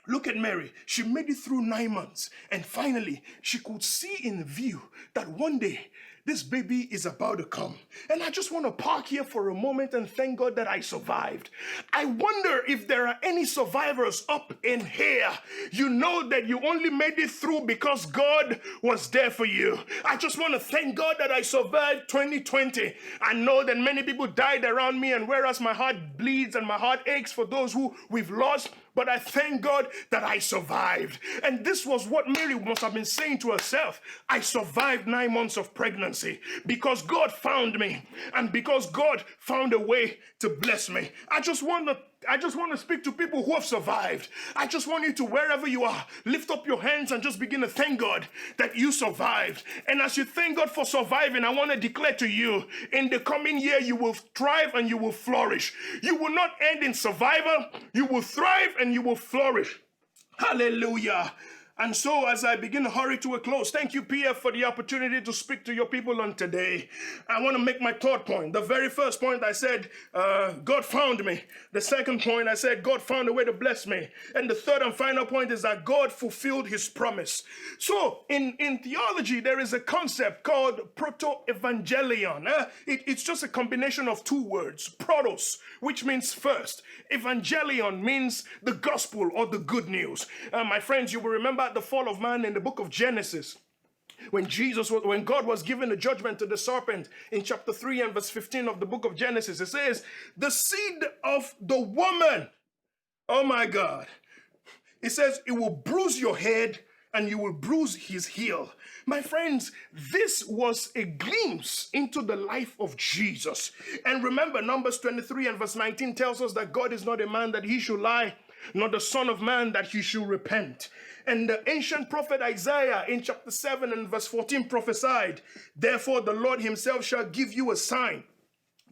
Look at Mary. She made it through 9 months, and finally she could see in view that one day this baby is about to come. And I just want to park here for a moment and thank God that I survived. I wonder if there are any survivors up in here. You know that you only made it through because God was there for you. I just want to thank God that I survived 2020. I know that many people died around me, and whereas my heart bleeds and my heart aches for those who we've lost, but I thank God that I survived. And this was what Mary must have been saying to herself. I survived 9 months of pregnancy because God found me and because God found a way to bless me. I just want to speak to people who have survived. I just want you to, wherever you are, lift up your hands and just begin to thank God that you survived. And as you thank God for surviving, I want to declare to you, in the coming year, you will thrive and you will flourish. You will not end in survival. You will thrive and you will flourish. Hallelujah. And so as I begin to hurry to a close, thank you, PF, for the opportunity to speak to your people on today. I want to make my third point. The very first point I said, God found me. The second point I said, God found a way to bless me. And the third and final point is that God fulfilled his promise. So in theology, there is a concept called Proto-Evangelion. It's just a combination of two words, protos, which means first. Evangelion means the gospel or the good news. My friends, you will remember the fall of man in the book of Genesis. When God was giving the judgment to the serpent in chapter 3 and verse 15 of the book of Genesis, it says, the seed of the woman, oh my God, it says it will bruise your head and you will bruise his heel. My friends, this was a glimpse into the life of Jesus. And remember, Numbers 23 and verse 19 tells us that God is not a man that he should lie, nor the son of man that he should repent. And the ancient prophet Isaiah in chapter 7 and verse 14 prophesied, therefore the Lord himself shall give you a sign.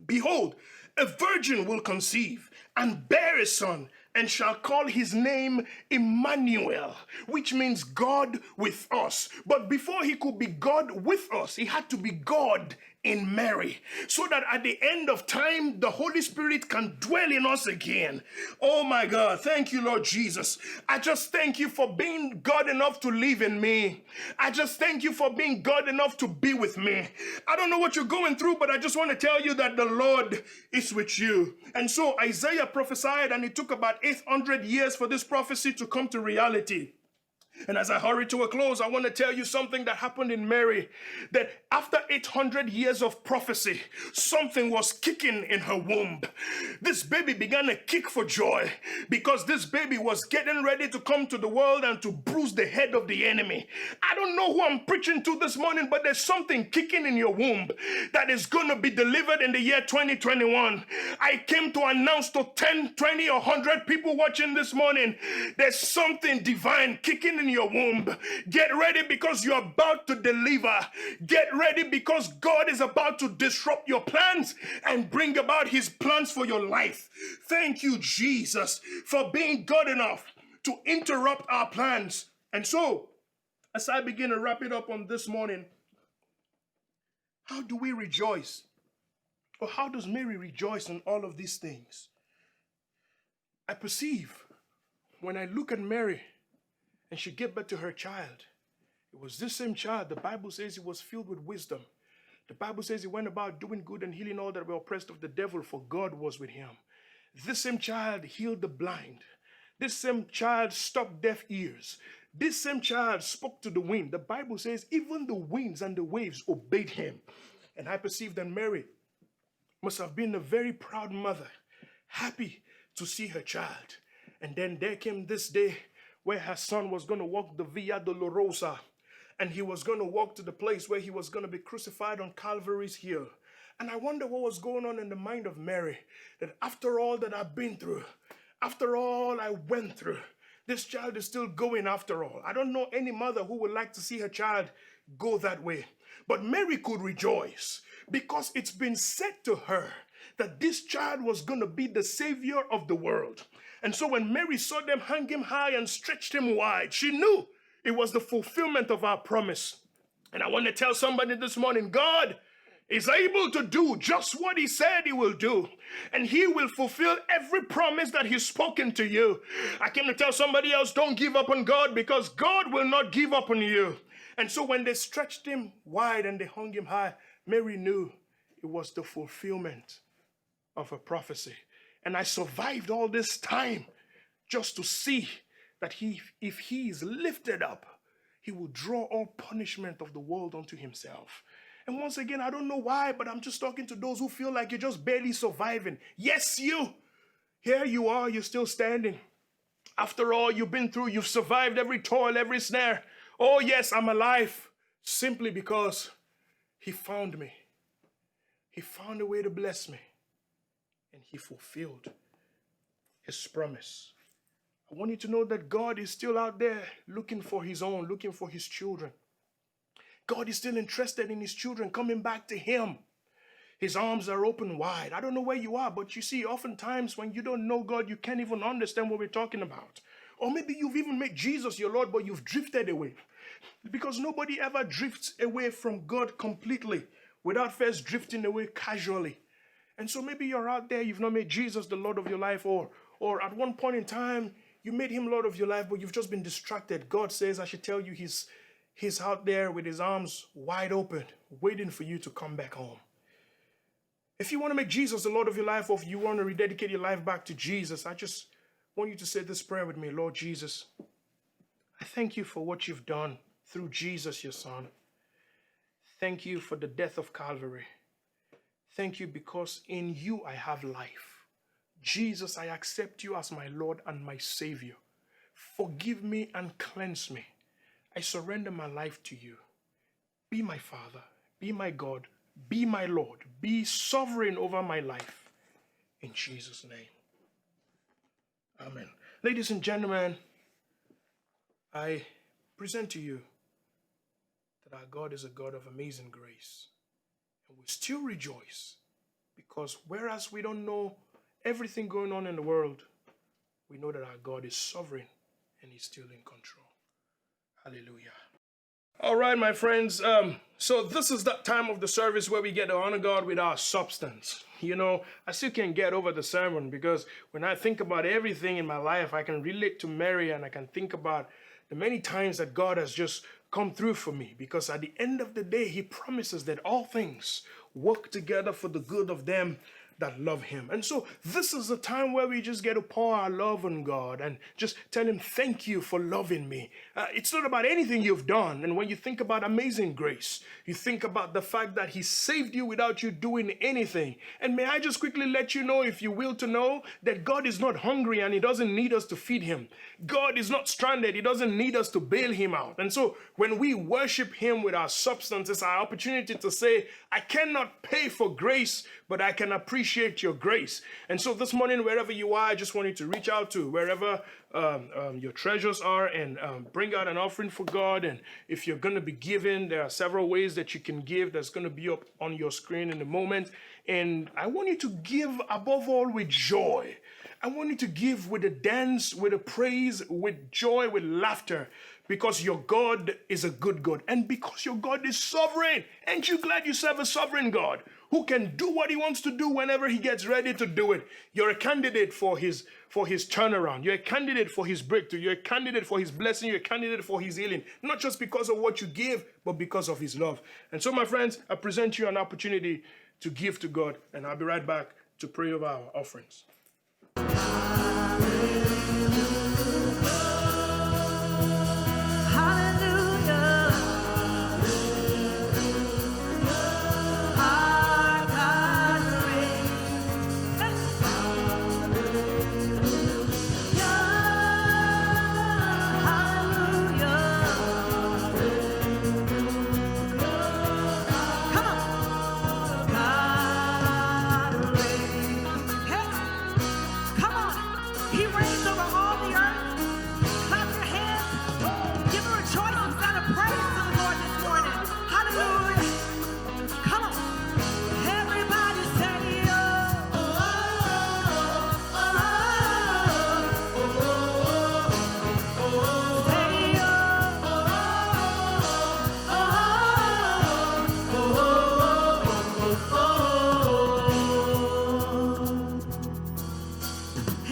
Behold, a virgin will conceive and bear a son, and shall call his name Emmanuel, which means God with us. But before he could be God with us, he had to be God in Mary, so that at the end of time, the Holy Spirit can dwell in us again. Oh my God, thank you, Lord Jesus. I just thank you for being God enough to live in me. I just thank you for being God enough to be with me. I don't know what you're going through, but I just want to tell you that the Lord is with you. And so Isaiah prophesied, and it took about 800 years for this prophecy to come to reality. And as I hurry to a close, I want to tell you something that happened in Mary, that after 800 years of prophecy, something was kicking in her womb. This baby began to kick for joy because this baby was getting ready to come to the world and to bruise the head of the enemy. I don't know who I'm preaching to this morning, but there's something kicking in your womb that is going to be delivered in the year 2021. I came to announce to 10, 20, or 100 people watching this morning, there's something divine kicking in your womb. Get ready because you're about to deliver. Get ready because God is about to disrupt your plans and bring about his plans for your life. Thank you, Jesus, for being God enough to interrupt our plans. And so, as I begin to wrap it up on this morning, how do we rejoice? Or how does Mary rejoice in all of these things? I perceive when I look at Mary and she gave birth to her child, it was this same child, the Bible says he was filled with wisdom. The Bible says he went about doing good and healing all that were oppressed of the devil, for God was with him. This same child healed the blind. This same child stopped deaf ears. This same child spoke to the wind. The Bible says even the winds and the waves obeyed him. And I perceive that Mary must have been a very proud mother, happy to see her child. And then there came this day where her son was going to walk the Via Dolorosa, and he was going to walk to the place where he was going to be crucified on Calvary's hill. And I wonder what was going on in the mind of Mary, that after all that I've been through, after all I went through, this child is still going after all. I don't know any mother who would like to see her child go that way. But Mary could rejoice because it's been said to her that this child was going to be the savior of the world. And so when Mary saw them hang him high and stretched him wide, she knew it was the fulfillment of our promise. And I want to tell somebody this morning, God is able to do just what he said he will do. And he will fulfill every promise that he's spoken to you. I came to tell somebody else, don't give up on God, because God will not give up on you. And so when they stretched him wide and they hung him high, Mary knew it was the fulfillment of a prophecy. And I survived all this time just to see that if he is lifted up, he will draw all punishment of the world unto himself. And once again, I don't know why, but I'm just talking to those who feel like you're just barely surviving. Yes, you. Here you are, you're still standing. After all you've been through, you've survived every toil, every snare. Oh yes, I'm alive simply because he found me. He found a way to bless me. And he fulfilled his promise. I want you to know that God is still out there looking for his own, looking for his children. God is still interested in his children coming back to him. His arms are open wide. I don't know where you are, but you see, oftentimes when you don't know God, you can't even understand what we're talking about. Or maybe you've even made Jesus your Lord, but you've drifted away. Because nobody ever drifts away from God completely without first drifting away casually. And so maybe you're out there, you've not made Jesus the Lord of your life, or at one point in time, you made him Lord of your life, but you've just been distracted. God says, I should tell you, he's out there with his arms wide open, waiting for you to come back home. If you want to make Jesus the Lord of your life, or if you want to rededicate your life back to Jesus, I just want you to say this prayer with me. Lord Jesus, I thank you for what you've done through Jesus, your son. Thank you for the death of Calvary. Thank you because in you I have life. Jesus, I accept you as my Lord and my Savior. Forgive me and cleanse me. I surrender my life to you. Be my Father, be my God, be my Lord, be sovereign over my life. In Jesus' name. Amen. Ladies and gentlemen, I present to you that our God is a God of amazing grace. And we still rejoice because whereas we don't know everything going on in the world, we know that our God is sovereign and he's still in control. Hallelujah. All right, my friends. So this is that time of the service where we get to honor God with our substance. You know, I still can't get over the sermon because when I think about everything in my life, I can relate to Mary and I can think about the many times that God has just come through for me. Because at the end of the day, he promises that all things work together for the good of them that love him. And so this is the time where we just get to pour our love on God and just tell him, thank you for loving me. It's not about anything you've done. And when you think about amazing grace, you think about the fact that he saved you without you doing anything. And may I just quickly let you know, if you will, to know that God is not hungry and he doesn't need us to feed him. God is not stranded. He doesn't need us to bail him out. And so when we worship him with our substance, it's our opportunity to say, I cannot pay for grace, but I can appreciate your grace. And so this morning, wherever you are, I just want you to reach out to wherever your treasures are and bring out an offering for God. And if you're going to be giving, there are several ways that you can give that's going to be up on your screen in a moment. And I want you to give above all with joy. I want you to give with a dance, with a praise, with joy, with laughter, because your God is a good God. And because your God is sovereign. Aren't you glad you serve a sovereign God who can do what he wants to do whenever he gets ready to do it? You're a candidate for his turnaround. You're a candidate for his breakthrough. You're a candidate for his blessing. You're a candidate for his healing. Not just because of what you give, but because of his love. And so, my friends, I present you an opportunity to give to God. And I'll be right back to pray over our offerings.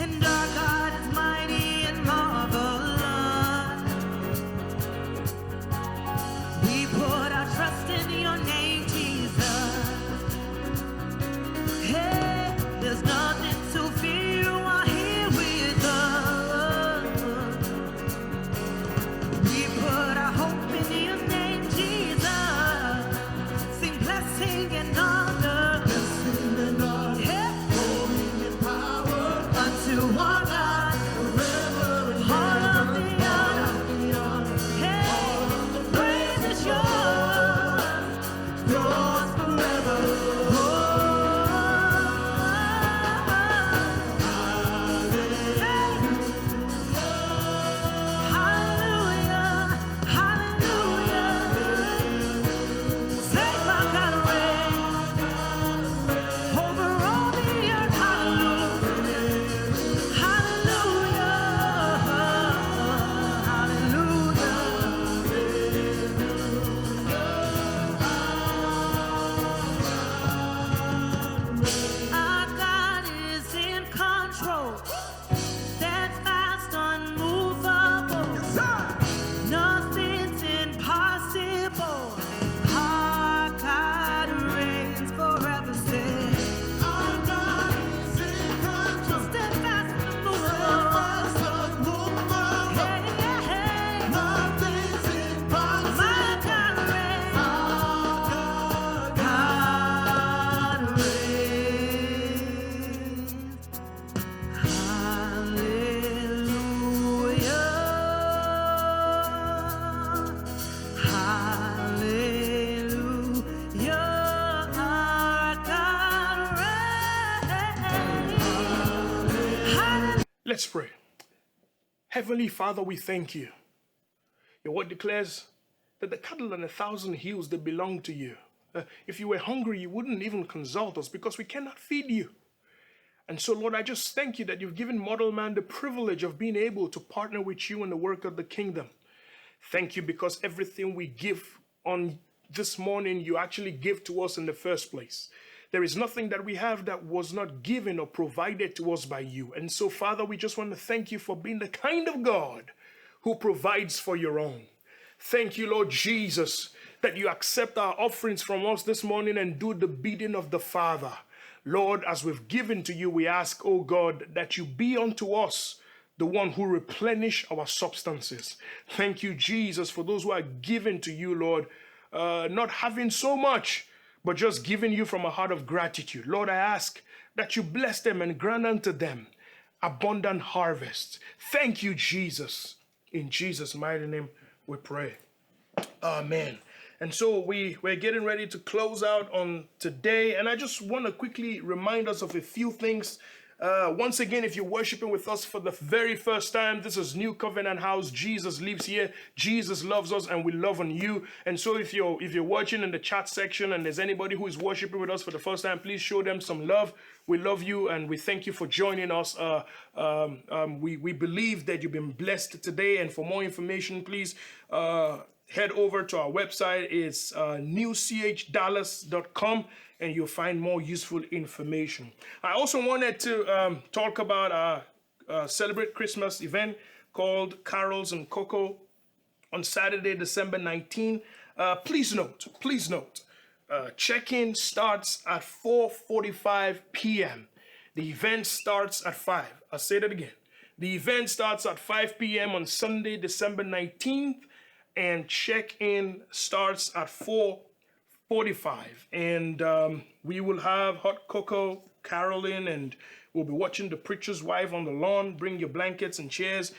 And our God Let's pray. Heavenly Father, we thank you. Your word declares that the cattle on 1,000 hills, they belong to you. If you were hungry, you wouldn't even consult us because we cannot feed you. And so, Lord, I just thank you that you've given mortal man the privilege of being able to partner with you in the work of the kingdom. Thank you because everything we give on this morning, you actually give to us in the first place. There is nothing that we have that was not given or provided to us by you. And so, Father, we just want to thank you for being the kind of God who provides for your own. Thank you, Lord Jesus, that you accept our offerings from us this morning and do the bidding of the Father. Lord, as we've given to you, we ask, oh God, that you be unto us the one who replenish our substances. Thank you, Jesus, for those who are given to you, Lord, not having so much, but just giving you from a heart of gratitude. Lord, I ask that you bless them and grant unto them abundant harvest. Thank you, Jesus. In Jesus' mighty name we pray. Amen. And so we're getting ready to close out on today. And I just want to quickly remind us of a few things. Once again, if you're worshiping with us for the very first time, this is New Covenant House. Jesus lives here. Jesus loves us and we love on you. And so if you're watching in the chat section and there's anybody who is worshiping with us for the first time, please show them some love. We love you and we thank you for joining us. We believe that you've been blessed today. And for more information, please head over to our website. It's newchdallas.com and you'll find more useful information. I also wanted to talk about our Celebrate Christmas event called Carols and Cocoa on Saturday, December 19. Please note, check-in starts at 4:45 p.m. The event starts at 5. I'll say that again. The event starts at 5 p.m. on Sunday, December 19th. And check-in starts at 4:45. And we will have hot cocoa, caroling, and we'll be watching The Preacher's Wife on the lawn. Bring your blankets and chairs.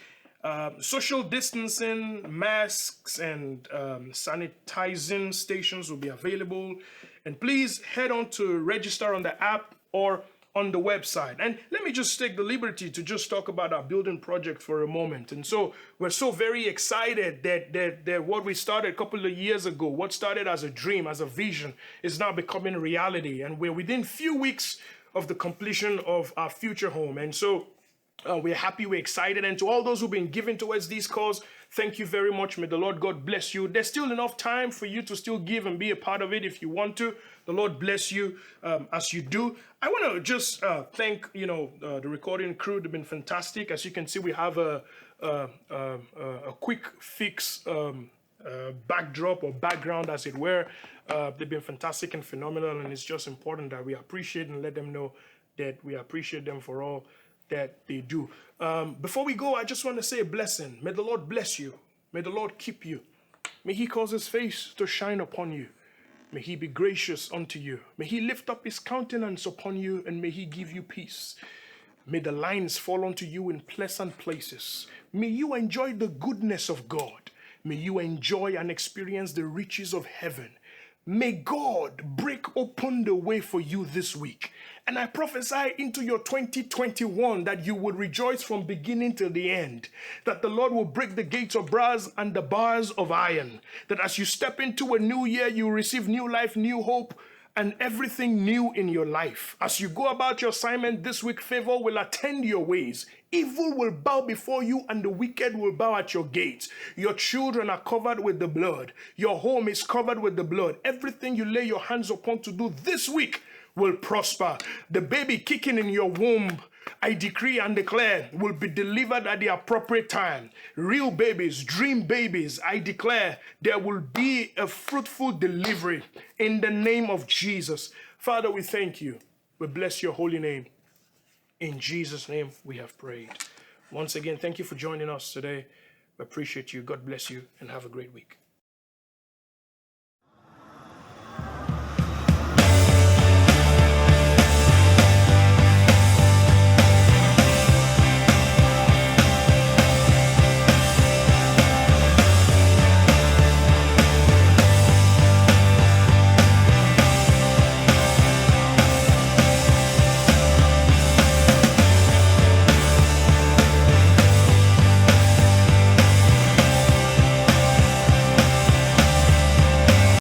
Social distancing, masks, and sanitizing stations will be available. And please head on to register on the app or on the website. And let me just take the liberty to just talk about our building project for a moment. And so we're so very excited that what we started a couple of years ago, what started as a dream, as a vision, is now becoming reality. And we're within few weeks of the completion of our future home. And so we're happy, we're excited. And to all those who've been giving towards these cause, thank you very much. May the Lord God bless you. There's still enough time for you to still give and be a part of it if you want to. The Lord bless you as you do. I want to just thank, the recording crew. They've been fantastic. As you can see, we have a quick fix backdrop or background, as it were. They've been fantastic and phenomenal. And it's just important that we appreciate and let them know that we appreciate them for all that they do. Before we go, I just want to say a blessing. May the Lord bless you. May the Lord keep you. May he cause his face to shine upon you. May he be gracious unto you. May he lift up his countenance upon you and may he give you peace. May the lines fall unto you in pleasant places. May you enjoy the goodness of God. May you enjoy and experience the riches of heaven. May God break open the way for you this week. And I prophesy into your 2021 that you will rejoice from beginning to the end. That the Lord will break the gates of brass and the bars of iron. That as you step into a new year, you will receive new life, new hope, and everything new in your life. As you go about your assignment this week, favor will attend your ways. Evil will bow before you and the wicked will bow at your gates. Your children are covered with the blood. Your home is covered with the blood. Everything you lay your hands upon to do this week will prosper. The baby kicking in your womb, I decree and declare, will be delivered at the appropriate time. Real babies, dream babies, I declare there will be a fruitful delivery in the name of Jesus. Father, we thank you. We bless your holy name. In Jesus' name we have prayed. Once again, thank you for joining us today. We appreciate you. God bless you and have a great week.